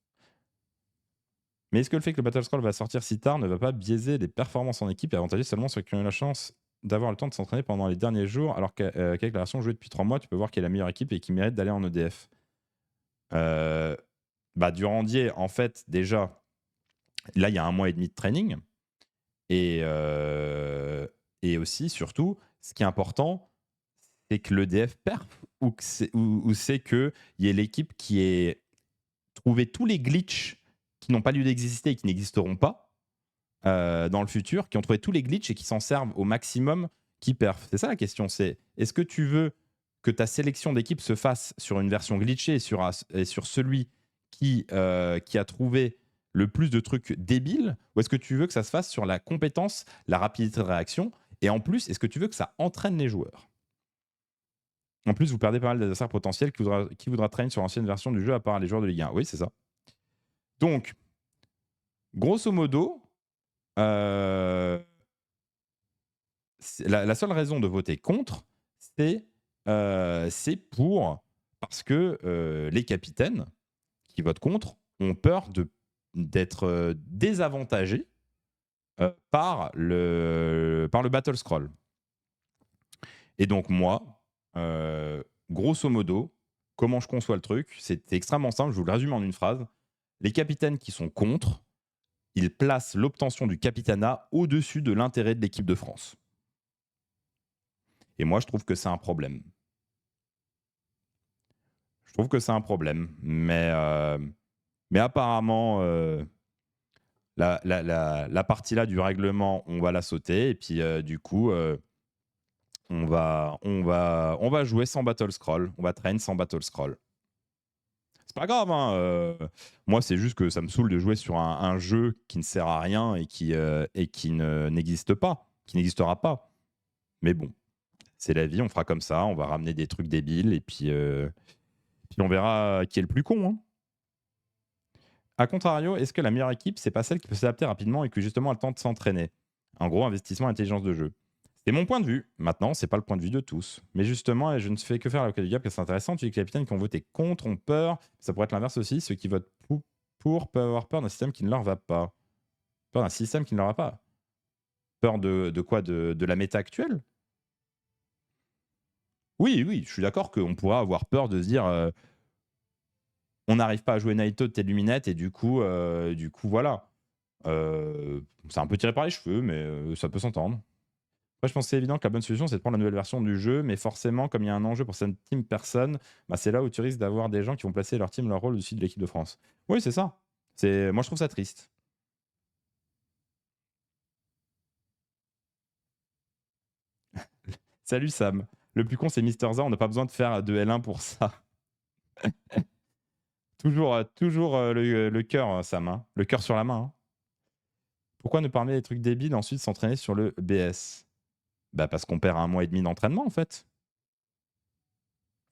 Mais est-ce que le fait que le Battle Scroll va sortir si tard ne va pas biaiser les performances en équipe et avantager seulement ceux qui ont eu la chance d'avoir le temps de s'entraîner pendant les derniers jours, alors qu'avec la version jouée depuis 3 mois, tu peux voir qui est la meilleure équipe et qui mérite d'aller en EDF? Durandier, en fait, déjà, là, il y a 1 mois et demi de training. Et aussi, surtout, ce qui est important, c'est que l'EDF perf, ou c'est qu'il y ait l'équipe qui ait trouvé tous les glitches qui n'ont pas lieu d'exister et qui n'existeront pas dans le futur, qui ont trouvé tous les glitches et qui s'en servent au maximum, qui perf. C'est ça la question, c'est est-ce que tu veux que ta sélection d'équipe se fasse sur une version glitchée et sur celui qui a trouvé le plus de trucs débiles, ou est-ce que tu veux que ça se fasse sur la compétence, la rapidité de réaction, et en plus, est-ce que tu veux que ça entraîne les joueurs? En plus, vous perdez pas mal d'adversaires potentiels qui voudra traîner sur l'ancienne version du jeu à part les joueurs de Ligue 1. Oui, c'est ça. Donc, grosso modo, la seule raison de voter contre, c'est parce que les capitaines qui votent contre ont peur d'être désavantagés par le Battle Scroll. Et donc moi, grosso modo, comment je conçois le truc, c'est extrêmement simple, je vous le résume en une phrase. Les capitaines qui sont contre, ils placent l'obtention du capitanat au-dessus de l'intérêt de l'équipe de France. Et moi, je trouve que c'est un problème. Je trouve que c'est un problème. Mais apparemment, la partie là du règlement, on va la sauter. Et puis, du coup, on va jouer sans Battle Scroll. On va train sans Battle Scroll. C'est pas grave, hein. Moi, c'est juste que ça me saoule de jouer sur un jeu qui ne sert à rien et qui n'existe pas, qui n'existera pas. Mais bon, c'est la vie, on fera comme ça, on va ramener des trucs débiles et puis on verra qui est le plus con. Hein. A contrario, est-ce que la meilleure équipe, c'est pas celle qui peut s'adapter rapidement et qui justement a le temps de s'entraîner? En gros, investissement, intelligence de jeu. C'est mon point de vue. Maintenant, c'est pas le point de vue de tous. Mais justement, et je ne fais que faire l'avocat du diable, que c'est intéressant. Tu dis que les capitaines qui ont voté contre ont peur. Ça pourrait être l'inverse aussi. Ceux qui votent pour peuvent avoir peur d'un système qui ne leur va pas. Peur d'un système qui ne leur va pas. Peur de quoi? De la méta actuelle? Oui, oui, je suis d'accord qu'on pourra avoir peur de se dire on n'arrive pas à jouer Naito de Illuminate et du coup voilà. C'est un peu tiré par les cheveux, mais ça peut s'entendre. Moi, je pense que c'est évident que la bonne solution, c'est de prendre la nouvelle version du jeu, mais forcément, comme il y a un enjeu pour cette team personne, c'est là où tu risques d'avoir des gens qui vont placer leur team, leur rôle au-dessus de l'équipe de France. Oui, c'est ça. Moi, je trouve ça triste. Salut Sam. Le plus con, c'est Mister Za, on n'a pas besoin de faire de L1 pour ça. toujours le cœur, Sam. Hein. Le cœur sur la main. Hein. Pourquoi ne parler des trucs débiles et ensuite s'entraîner sur le BS? Parce qu'on perd 1 mois et demi d'entraînement, en fait.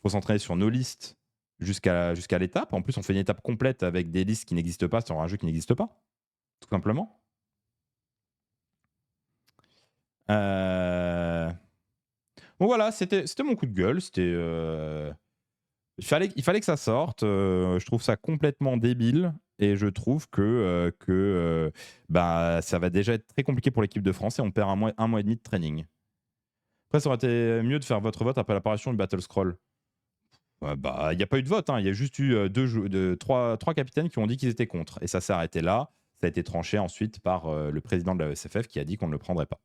Faut s'entraîner sur nos listes jusqu'à l'étape. En plus, on fait une étape complète avec des listes qui n'existent pas sur un jeu qui n'existe pas, tout simplement. Bon voilà, c'était mon coup de gueule. Il fallait que ça sorte. Je trouve ça complètement débile et je trouve que ça va déjà être très compliqué pour l'équipe de France et on perd 1 mois et demi de training. Après, ça aurait été mieux de faire votre vote après l'apparition du Battle Scroll. Il n'y a pas eu de vote, hein. Il y a juste eu trois capitaines qui ont dit qu'ils étaient contre. Et ça s'est arrêté là. Ça a été tranché ensuite par le président de la ESFF qui a dit qu'on ne le prendrait pas.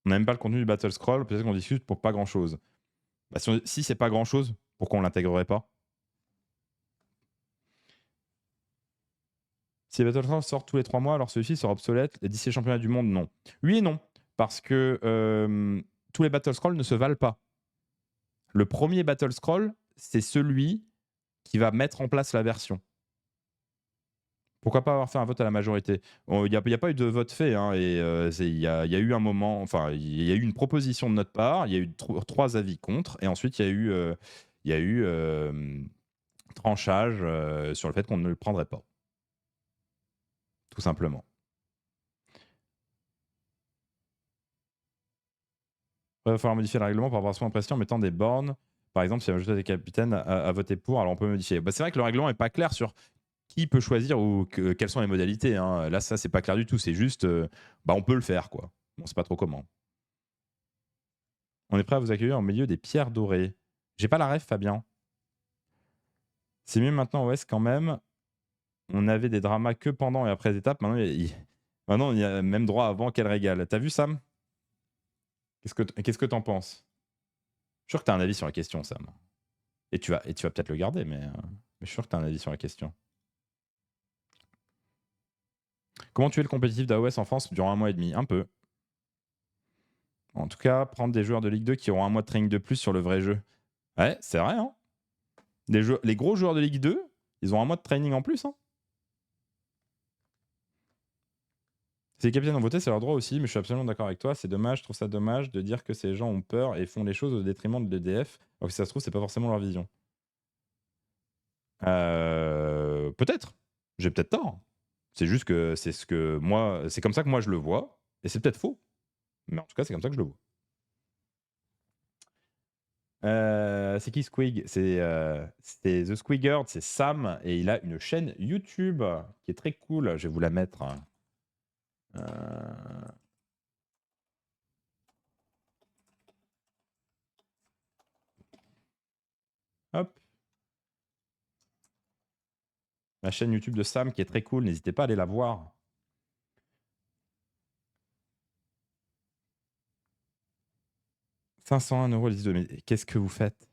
On n'a même pas le contenu du Battle Scroll, peut-être qu'on discute pour pas grand-chose. Si c'est pas grand-chose, pourquoi on l'intégrerait pas? Si les Battle Scroll sortent tous les 3 mois, alors celui-ci sera obsolète. Et d'ici les championnats du monde, non. Oui et non. Parce que tous les Battle Scrolls ne se valent pas. Le premier Battle Scroll, c'est celui qui va mettre en place la version. Pourquoi pas avoir fait un vote à la majorité? Il y a pas eu de vote fait, hein, et il y a eu un moment, enfin, il y a eu une proposition de notre part, il y a eu 3 avis contre et ensuite il y a eu, tranchage, sur le fait qu'on ne le prendrait pas. Tout simplement. Il va falloir modifier le règlement par rapport à son impression en mettant des bornes. Par exemple, si la majorité des capitaines a voté pour, alors on peut modifier. Bah, c'est vrai que le règlement est pas clair sur qui peut choisir ou quelles sont les modalités, hein. Là, ça, c'est pas clair du tout. C'est juste, bah, on peut le faire, quoi. On sait pas trop comment. On est prêt à vous accueillir au milieu des pierres dorées. J'ai pas la ref, Fabien. C'est mieux maintenant, ouais, quand même. On avait des dramas que pendant et après les étapes. Maintenant, il y a même droit avant. Quel régal. T'as vu, Sam? Qu'est-ce que t'en penses? Je suis sûr que t'as un avis sur la question, Sam. Et tu vas peut-être le garder, mais je suis sûr que t'as un avis sur la question. Comment tuer le compétitif d'AOS en France durant 1 mois et demi? Un peu. En tout cas, prendre des joueurs de Ligue 2 qui auront 1 mois de training de plus sur le vrai jeu. Ouais, c'est vrai, hein. Les gros joueurs de Ligue 2, ils ont 1 mois de training en plus, hein. Si les capitaines ont voté, c'est leur droit aussi, mais je suis absolument d'accord avec toi. C'est dommage, je trouve ça dommage de dire que ces gens ont peur et font les choses au détriment de l'EDF. Alors que si ça se trouve, c'est pas forcément leur vision. Peut-être. J'ai peut-être tort. C'est juste que c'est comme ça que moi je le vois, et c'est peut-être faux. Mais en tout cas, c'est comme ça que je le vois. C'est qui Squig? C'est The Squigger, c'est Sam, et il a une chaîne YouTube qui est très cool. Je vais vous la mettre. Hop. La chaîne YouTube de Sam qui est très cool. N'hésitez pas à aller la voir. « 501 € les 2. Mais qu'est-ce que vous faites?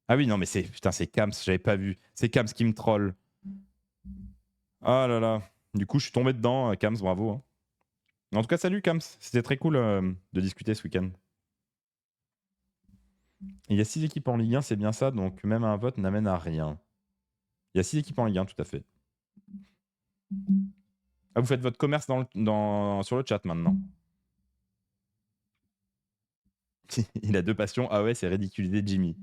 Ah oui, non, mais c'est Kams, j'avais pas vu. C'est Kams qui me troll. Ah là là. Du coup, je suis tombé dedans, Kams, bravo, hein. En tout cas, salut Kams. C'était très cool de discuter ce week-end. Il y a 6 équipes en Ligue 1, c'est bien ça, donc même un vote n'amène à rien. Il y a 6 équipes en Ligue 1, tout à fait. Ah, vous faites votre commerce sur le chat maintenant. Il a 2 passions, AOS et ridiculiser Jimmy.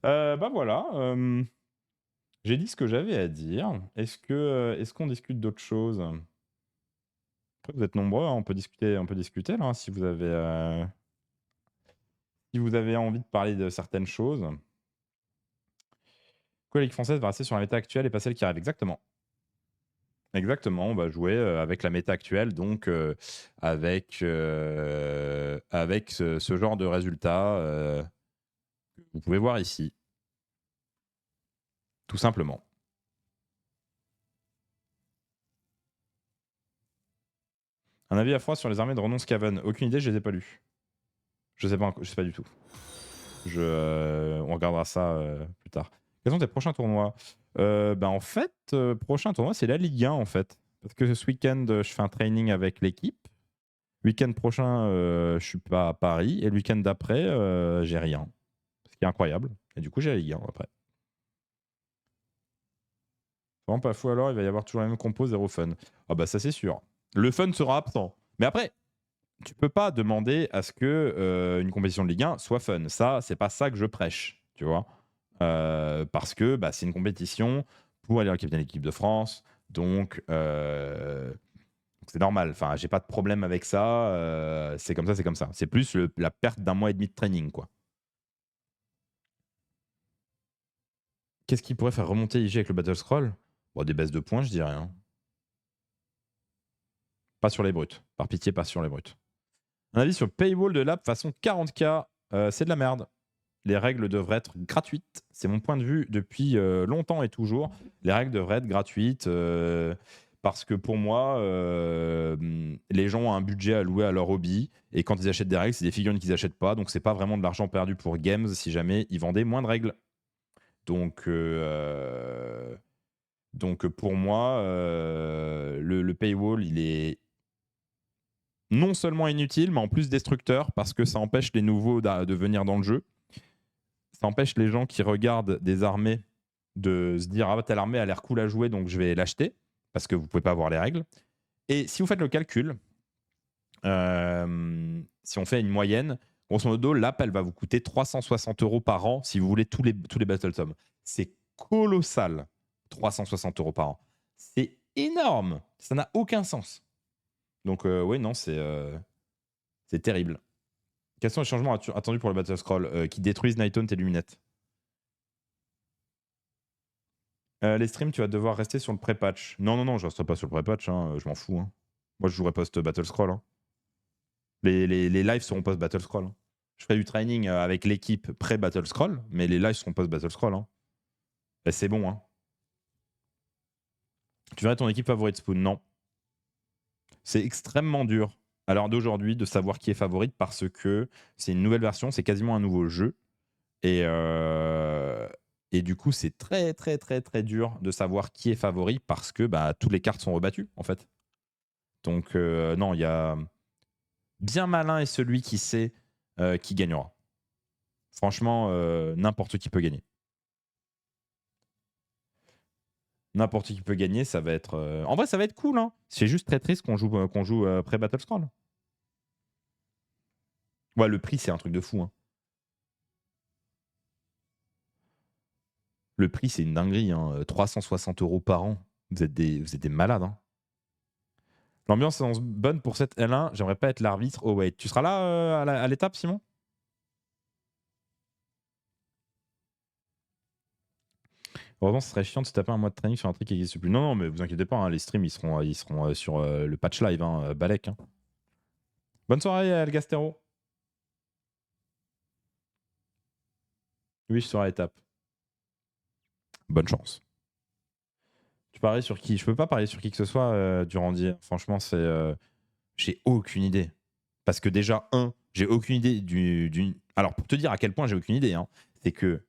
Bah voilà. J'ai dit ce que j'avais à dire. Est-ce qu'on discute d'autres choses? Après, vous êtes nombreux, hein, on peut discuter là, hein, si vous avez envie de parler de certaines choses. Pourquoi la Ligue française va rester sur la méta actuelle et pas celle qui arrive? Exactement. Exactement, on va jouer avec la méta actuelle, donc avec ce genre de résultat que vous pouvez voir ici. Tout simplement. Un avis à froid sur les armées de Renonce Caven. Aucune idée, je les ai pas lus. Je sais pas du tout. On regardera ça plus tard. Quels sont tes prochains tournois? En fait, prochain tournoi, c'est la Ligue 1 en fait. Parce que ce week-end, je fais un training avec l'équipe. Week-end prochain, je suis pas à Paris. Et le week-end d'après, j'ai rien. Ce qui est incroyable. Et du coup, j'ai la Ligue 1 après. Vraiment pas fou alors, il va y avoir toujours la même compo, zéro fun. Ah bah ça c'est sûr. Le fun sera absent. Mais après, tu peux pas demander à ce que une compétition de Ligue 1 soit fun. Ça, c'est pas ça que je prêche, tu vois. Parce que c'est une compétition pour aller en capitaine de l'équipe de France. Donc, c'est normal. Enfin, j'ai pas de problème avec ça. C'est comme ça, c'est comme ça. C'est plus la perte d'un mois et demi de training, quoi. Qu'est-ce qui pourrait faire remonter IG avec le Battle Scroll? Bon, des baisses de points, je dirais. Hein. Pas sur les brutes. Par pitié, pas sur les brutes. Un avis sur le paywall de l'app façon 40K, c'est de la merde. Les règles devraient être gratuites. C'est mon point de vue depuis longtemps et toujours. Les règles devraient être gratuites parce que pour moi, les gens ont un budget alloué à leur hobby et quand ils achètent des règles, c'est des figurines qu'ils n'achètent pas. Donc, c'est pas vraiment de l'argent perdu pour Games si jamais ils vendaient moins de règles. Donc pour moi, le paywall, il est non seulement inutile, mais en plus destructeur parce que ça empêche les nouveaux de venir dans le jeu. Ça empêche les gens qui regardent des armées de se dire ah telle armée a l'air cool à jouer donc je vais l'acheter parce que vous pouvez pas avoir les règles. Et si vous faites le calcul, si on fait une moyenne, grosso modo, l'app elle va vous coûter 360 € par an si vous voulez tous les Battle Tomes. C'est colossal, 360 € par an. C'est énorme, ça n'a aucun sens. Donc oui non c'est terrible. Quels sont les changements attendus pour le Battle Scroll qui détruisent Nighthaunt et Luminette? Les streams, tu vas devoir rester sur le pré-patch. Non, je resterai pas sur le pré-patch, hein, je m'en fous. Hein. Moi, je jouerai post-Battle Scroll. Hein. Les lives seront post-Battle Scroll. Hein. Je ferai du training avec l'équipe pré-Battle Scroll, mais les lives seront post-Battle Scroll. Hein. Et c'est bon. Hein. Tu verrais ton équipe favorite, Spoon? Non. C'est extrêmement dur à l'heure d'aujourd'hui de savoir qui est favorite parce que c'est une nouvelle version, c'est quasiment un nouveau jeu. Et du coup, c'est très, très, très, très dur de savoir qui est favori parce que bah, toutes les cartes sont rebattues, en fait. Donc, non, il y a bien malin est celui qui sait qui gagnera. Franchement, n'importe qui peut gagner. N'importe qui peut gagner, ça va être... En vrai, ça va être cool. Hein. C'est juste très triste qu'on joue pré-Battle Scroll. Ouais, le prix, c'est un truc de fou. Hein. Le prix, c'est une dinguerie. Hein. 360 € par an. Vous êtes des malades. Hein. L'ambiance est bonne pour cette L1. J'aimerais pas être l'arbitre. Oh, wait. Tu seras là à l'étape, Simon? Heureusement, ce serait chiant de se taper un mois de training sur un truc qui n'existe plus. Non, mais vous inquiétez pas, hein, les streams, ils seront sur le patch live, hein, Balek. Hein. Bonne soirée, El Gastero. Oui, je serai à l'étape. Bonne chance. Tu paries sur qui? Je peux pas parier sur qui que ce soit, Durandi. Franchement, j'ai aucune idée. Parce que déjà, j'ai aucune idée du... Alors, pour te dire à quel point j'ai aucune idée, hein, c'est que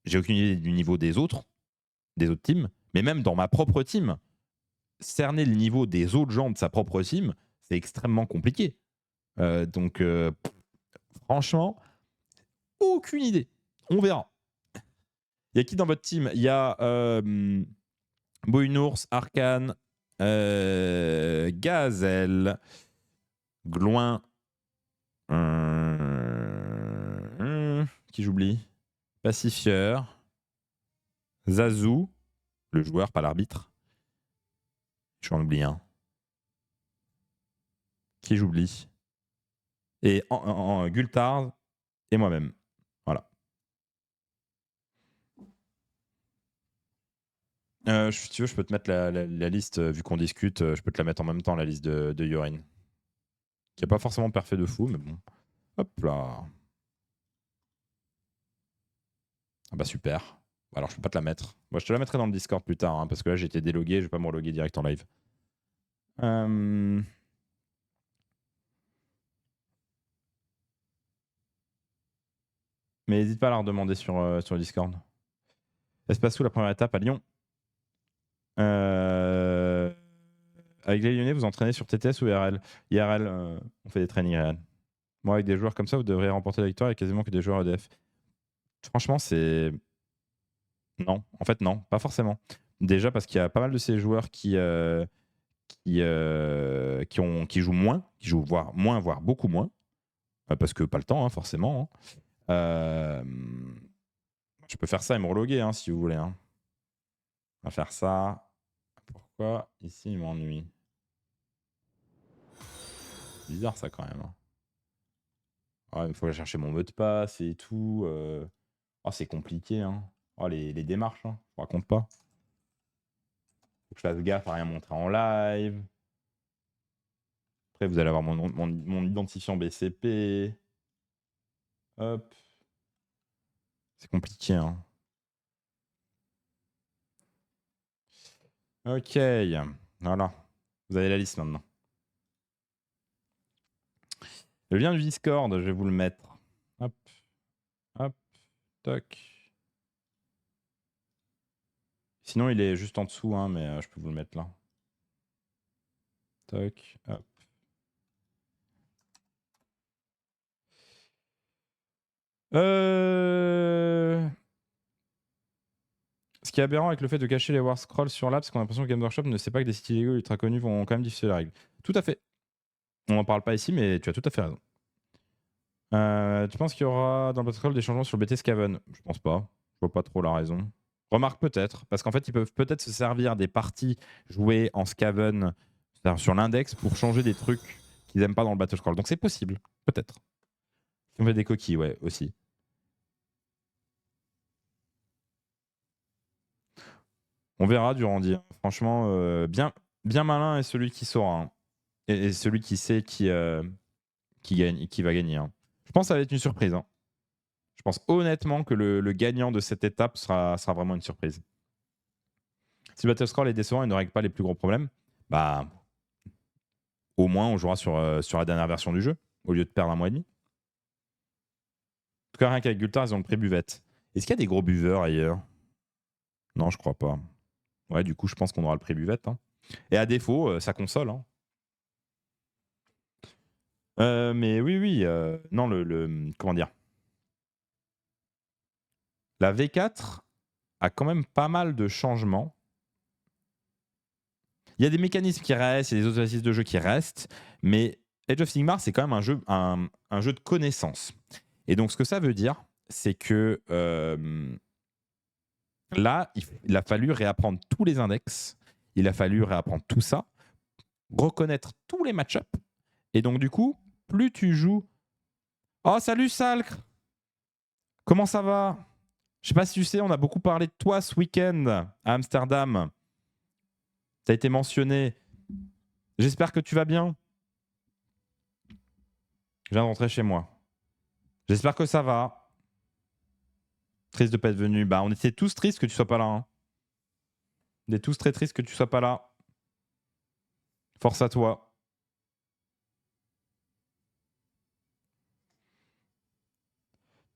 j'ai aucune idée du niveau des autres teams, mais même dans ma propre team, cerner le niveau des autres gens de sa propre team, c'est extrêmement compliqué. Donc, franchement, aucune idée. On verra. Il y a qui dans votre team? Il y a Boynours, Arcane, Gazelle, Gloin. Qui j'oublie? Pacifieur, Zazou, le joueur, pas l'arbitre. J'en oublie un. Qui j'oublie? Et Gultard et moi-même. Voilà. Si tu veux, je peux te mettre la liste, vu qu'on discute, je peux te la mettre en même temps, la liste de Yorin. Qui n'est pas forcément parfait de fou, mais bon. Hop là. Ah bah super. Alors je peux pas te la mettre. Moi je te la mettrai dans le Discord plus tard, hein, parce que là j'ai été délogué, je vais pas me reloguer direct en live. Mais n'hésite pas à la redemander sur le Discord. Espace où la première étape à Lyon? Avec les Lyonnais, vous entraînez sur TTS ou IRL? IRL, on fait des trainings IRL. Moi, avec des joueurs comme ça, vous devriez remporter la victoire et quasiment que des joueurs EDF. Franchement, c'est... Non, en fait, non, pas forcément. Déjà parce qu'il y a pas mal de ces joueurs qui jouent moins, qui jouent voire beaucoup moins, parce que pas le temps, hein, forcément. Hein. Je peux faire ça et me reloguer, hein, si vous voulez. Hein. On va faire ça. Pourquoi ici il m'ennuie? Bizarre ça quand même. Hein. Ah, il faut aller chercher mon mot de passe et tout. Oh, c'est compliqué. Hein. Oh, les démarches, hein. Je raconte pas. Faut que je fasse gaffe à rien montrer en live. Après, vous allez avoir mon identifiant BCP. Hop. C'est compliqué. Hein. Ok. Voilà. Vous avez la liste maintenant. Le lien du Discord, je vais vous le mettre. Hop. Hop. Toc. Sinon, il est juste en dessous, hein, mais je peux vous le mettre là. Toc. Hop. Ce qui est aberrant avec le fait de cacher les War Scrolls sur l'app, c'est qu'on a l'impression que Game Workshop ne sait pas que des sites illégaux ultra connus vont quand même diffuser la règle. Tout à fait. On n'en parle pas ici, mais tu as tout à fait raison. Tu penses qu'il y aura dans le protocole des changements sur le BT Scaven? Je pense pas. Je vois pas trop la raison. Remarque peut-être, parce qu'en fait, ils peuvent peut-être se servir des parties jouées en Scaven sur l'index pour changer des trucs qu'ils n'aiment pas dans le Battle Scroll. Donc c'est possible, peut-être. Si on fait des coquilles, ouais, aussi. On verra, Durandi. Franchement, bien malin est celui qui saura. Hein. Et celui qui sait qui gagne, qui va gagner. Hein. Je pense que ça va être une surprise. Hein. Je pense honnêtement que le gagnant de cette étape sera vraiment une surprise. Si le Battle Scroll est décevant et ne règle pas les plus gros problèmes, bah au moins on jouera sur la dernière version du jeu, au lieu de perdre 1 mois et demi. En tout cas, rien qu'avec Gultar, ils ont le pré-buvette. Est-ce qu'il y a des gros buveurs ailleurs? Non, je crois pas. Ouais, du coup, je pense qu'on aura le pré-buvette. Hein. Et à défaut, sa console. Hein. Mais oui. Non, comment dire? La V4 a quand même pas mal de changements. Il y a des mécanismes qui restent, il y a des automatismes de jeu qui restent, mais Age of Sigmar, c'est quand même un jeu de connaissance. Et donc, ce que ça veut dire, c'est que là, il a fallu réapprendre tous les index, il a fallu réapprendre tout ça, reconnaître tous les match-ups. Et donc, du coup, plus tu joues... Oh, salut Salk! Comment ça va? Je sais pas si tu sais, on a beaucoup parlé de toi ce week-end à Amsterdam. Ça a été mentionné. J'espère que tu vas bien. Je viens de rentrer chez moi. J'espère que ça va. Triste de pas être venu. Bah, on était tous tristes que tu sois pas là. Hein. On est tous très tristes que tu sois pas là. Force à toi.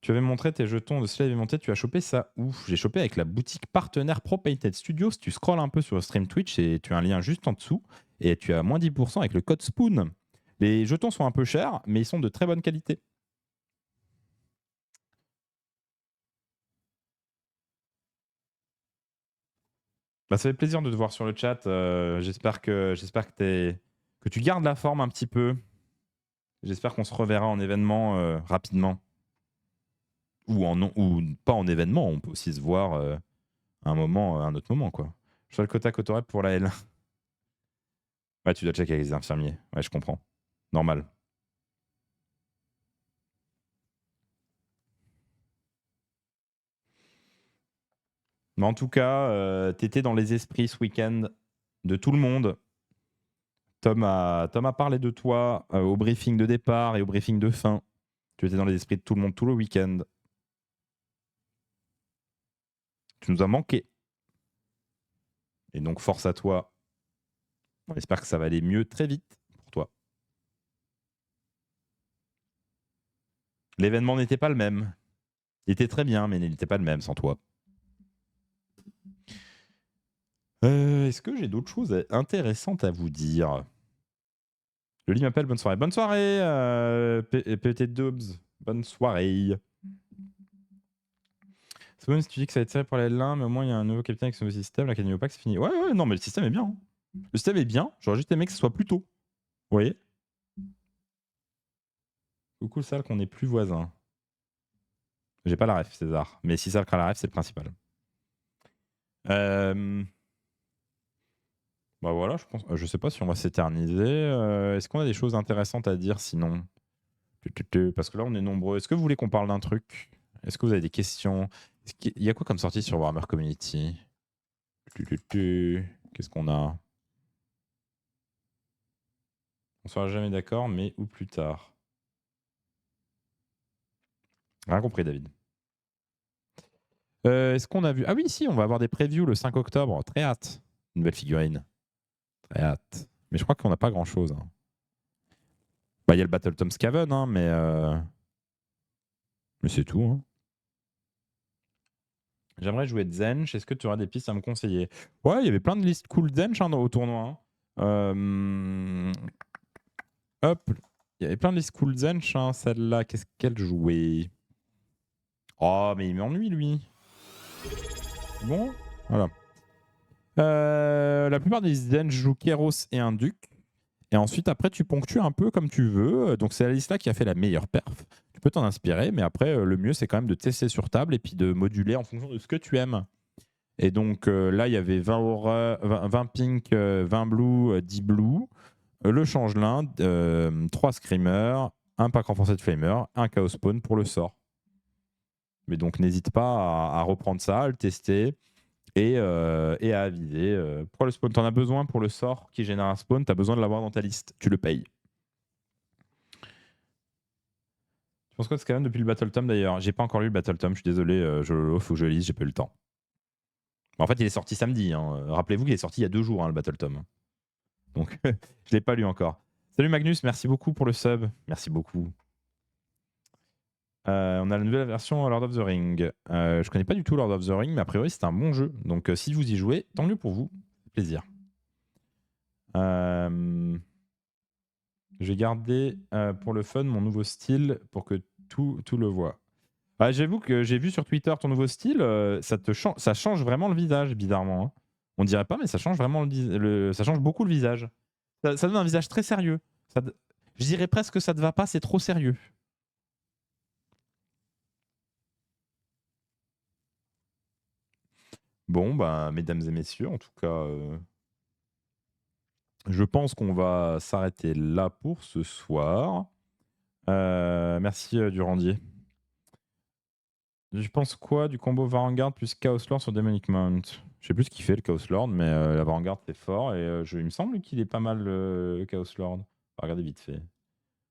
Tu avais montré tes jetons de Slave Monté, tu as chopé ça où? J'ai chopé avec la boutique partenaire Pro Painted Studio. Si tu scrolles un peu sur le stream Twitch, et tu as un lien juste en dessous et tu as moins 10% avec le code SPOON. Les jetons sont un peu chers, mais ils sont de très bonne qualité. Bah, ça fait plaisir de te voir sur le chat. J'espère que tu gardes la forme un petit peu. J'espère qu'on se reverra en événement rapidement. Ou pas en événement, on peut aussi se voir un autre moment. Quoi. Je fais le quota Cotorep pour la L. Ouais, tu dois checker avec les infirmiers. Ouais, je comprends. Normal. Mais en tout cas, t'étais dans les esprits ce week-end de tout le monde. Tom a parlé de toi au briefing de départ et au briefing de fin. Tu étais dans les esprits de tout le monde tout le week-end. Tu nous as manqué. Et donc, force à toi. On espère que ça va aller mieux très vite pour toi. L'événement n'était pas le même. Il était très bien, mais il n'était pas le même sans toi. Est-ce que j'ai d'autres choses intéressantes à vous dire? Le lit m'appelle, bonne soirée. Bonne soirée, PT Dubs. Bonne soirée. C'est bon si tu dis que ça va être tiré pour la L1, mais au moins il y a un nouveau capitaine avec ce nouveau système. L'Académie Opaque, c'est fini. Ouais, non, mais le système est bien. Hein. Le système est bien. J'aurais juste aimé que ce soit plus tôt. Vous voyez? Coucou, Sal, qu'on n'est plus voisins. J'ai pas la ref, César. Mais si Sal a la ref, c'est le principal. Bah voilà, je pense. Je sais pas si on va s'éterniser. Est-ce qu'on a des choses intéressantes à dire sinon? Parce que là, on est nombreux. Est-ce que vous voulez qu'on parle d'un truc? Est-ce que vous avez des questions? Il y a quoi comme sortie sur Warhammer Community? Qu'est-ce qu'on a? On sera jamais d'accord, mais ou plus tard. Rien compris, David. Est-ce qu'on a vu... Ah oui, si, on va avoir des previews le 5 octobre. Très hâte. Une nouvelle figurine. Très hâte. Mais je crois qu'on n'a pas grand-chose. Hein. Bah, il y a le Battle Tom Scaven, hein, mais c'est tout. Hein. J'aimerais jouer Zench. Est-ce que tu auras des pistes à me conseiller? Ouais, il y avait plein de listes cool Zench hein, au tournoi. Hein. Hop. Il y avait plein de listes cool Zench. Hein. Celle-là, qu'est-ce qu'elle jouait? Oh, mais il m'ennuie, lui. Bon, Voilà. La plupart des Zen jouent Kéros et un Duc. Et ensuite, après, tu ponctues un peu comme tu veux. Donc, c'est la liste là qui a fait la meilleure perf. Tu peux t'en inspirer, mais après, le mieux, c'est quand même de tester sur table et puis de moduler en fonction de ce que tu aimes. Et donc, là, il y avait 20 aura, 20 pink, 20 blue, 10 blue, le changelin, 3 screamers, un pack renforcé de flamer, un chaos spawn pour le sort. Mais donc, n'hésite pas à reprendre ça, à le tester. Et à aviser. Pourquoi le spawn? T'en as besoin pour le sort qui génère un spawn, t'as besoin de l'avoir dans ta liste, tu le payes. Tu penses quoi de Skaven depuis le Battle Tom d'ailleurs? J'ai pas encore lu le Battle Tom, je suis désolé, faut que je lise, j'ai pas eu le temps. En fait, il est sorti samedi. Hein. Rappelez-vous qu'il est sorti il y a 2 jours, hein, le Battle Tom. Donc, je l'ai pas lu encore. Salut Magnus, merci beaucoup pour le sub. Merci beaucoup. On a la nouvelle version Lord of the Ring. Je connais pas du tout Lord of the Ring, mais a priori c'est un bon jeu. Donc si vous y jouez, tant mieux pour vous. Plaisir. Je vais garder pour le fun mon nouveau style pour que tout le voit. J'avoue que j'ai vu sur Twitter ton nouveau style, ça change vraiment le visage, bizarrement. Hein. On dirait pas, mais ça change vraiment ça change beaucoup le visage. Ça donne un visage très sérieux. Je dirais presque que ça te va pas, c'est trop sérieux. Bon, bah, mesdames et messieurs, en tout cas, je pense qu'on va s'arrêter là pour ce soir. Merci Durandier. Je pense quoi du combo Vanguard plus Chaos Lord sur Demonic Mount? Je sais plus ce qu'il fait le Chaos Lord, mais la Vanguard c'est fort et il me semble qu'il est pas mal le Chaos Lord. On va regarder vite fait.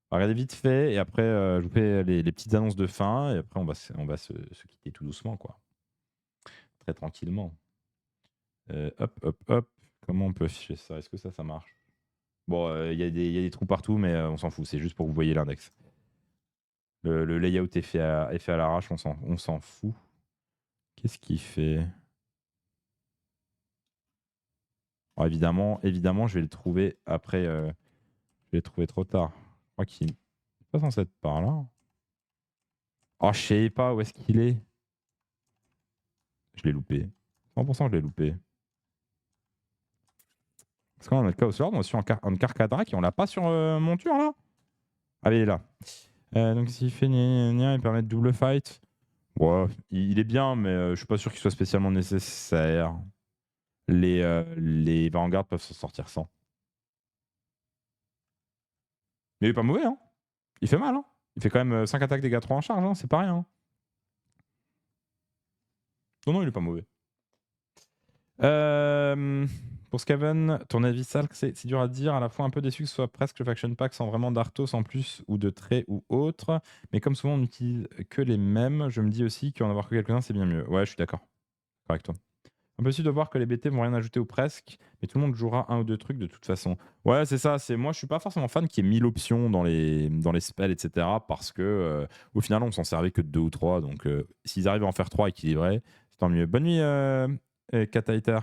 On va regarder vite fait et après je vous fais les petites annonces de fin et après on va se quitter tout doucement quoi. Très tranquillement. Hop. Comment on peut afficher ça? Est-ce que ça marche? Bon, il y a des trous partout, mais on s'en fout. C'est juste pour que vous voyez l'index. Le layout est fait à l'arrache, on s'en fout. Qu'est-ce qu'il fait? Alors évidemment, je vais le trouver après. Je vais le trouver trop tard. Je crois qu'il n'est pas censé être par là. Oh, je sais pas où est-ce qu'il est. Je l'ai loupé. 100% je l'ai loupé. Parce qu'on a le Chaos Lord, on est sur un Carcadrak et on l'a pas sur monture là. Ah, il est là. Donc s'il fait il permet de double fight. Ouais, il est bien, mais je suis pas sûr qu'il soit spécialement nécessaire. Les Vanguard peuvent s'en sortir sans. Mais il est pas mauvais, hein. Il fait mal, hein. Il fait quand même 5 attaques dégâts 3 en charge, hein. C'est pas rien. Hein. Non, il est pas mauvais. Pour Skaven, ton avis, Salk, c'est dur à dire. À la fois un peu déçu que ce soit presque le Faction Pack sans vraiment d'Arthos en plus ou de traits ou autre. Mais comme souvent on n'utilise que les mêmes, je me dis aussi qu'en avoir que quelques-uns, c'est bien mieux. Ouais, je suis d'accord. Avec toi. Un peu déçu de voir que les BT vont rien ajouter ou presque, mais tout le monde jouera un ou deux trucs de toute façon. Ouais, c'est ça. Moi, je suis pas forcément fan qu'il y ait 1000 options dans les spells, etc. Parce que au final, on s'en servait que de 2 ou 3. Donc, s'ils arrivent à en faire 3 équilibrés, c'est tant mieux. Bonne nuit, Kataiter.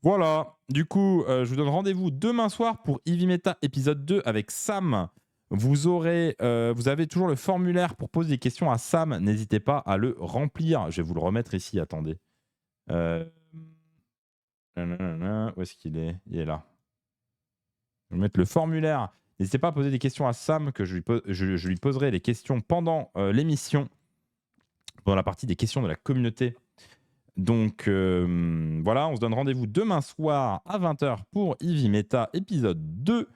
Voilà. Du coup, je vous donne rendez-vous demain soir pour Eevee Meta épisode 2 avec Sam. Vous avez toujours le formulaire pour poser des questions à Sam. N'hésitez pas à le remplir. Je vais vous le remettre ici. Attendez. Où est-ce qu'il est? Il est là. Je vais mettre le formulaire. N'hésitez pas à poser des questions à Sam, que je lui poserai les questions pendant l'émission, pendant la partie des questions de la communauté. Donc voilà, on se donne rendez-vous demain soir à 20h pour Eevee Meta épisode 2.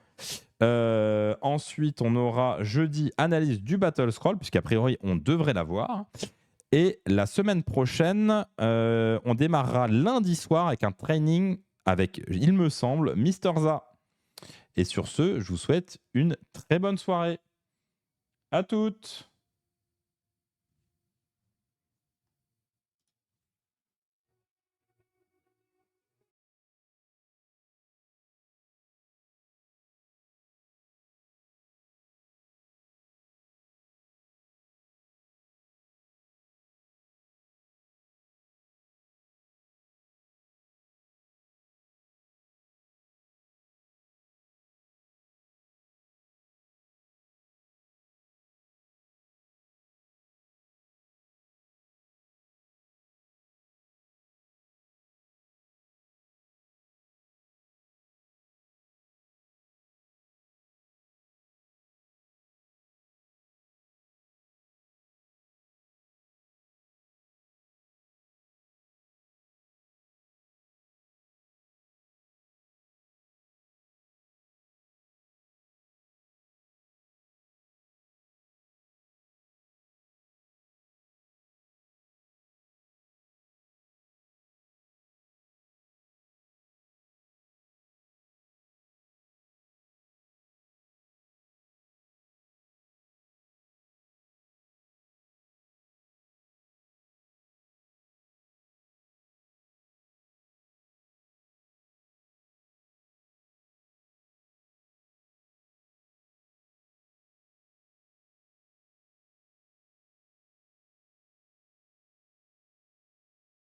Ensuite, on aura jeudi analyse du Battle Scroll, puisqu'a priori, on devrait l'avoir. Et la semaine prochaine, on démarrera lundi soir avec un training avec, il me semble, Mister Za. Et sur ce, je vous souhaite une très bonne soirée. À toutes!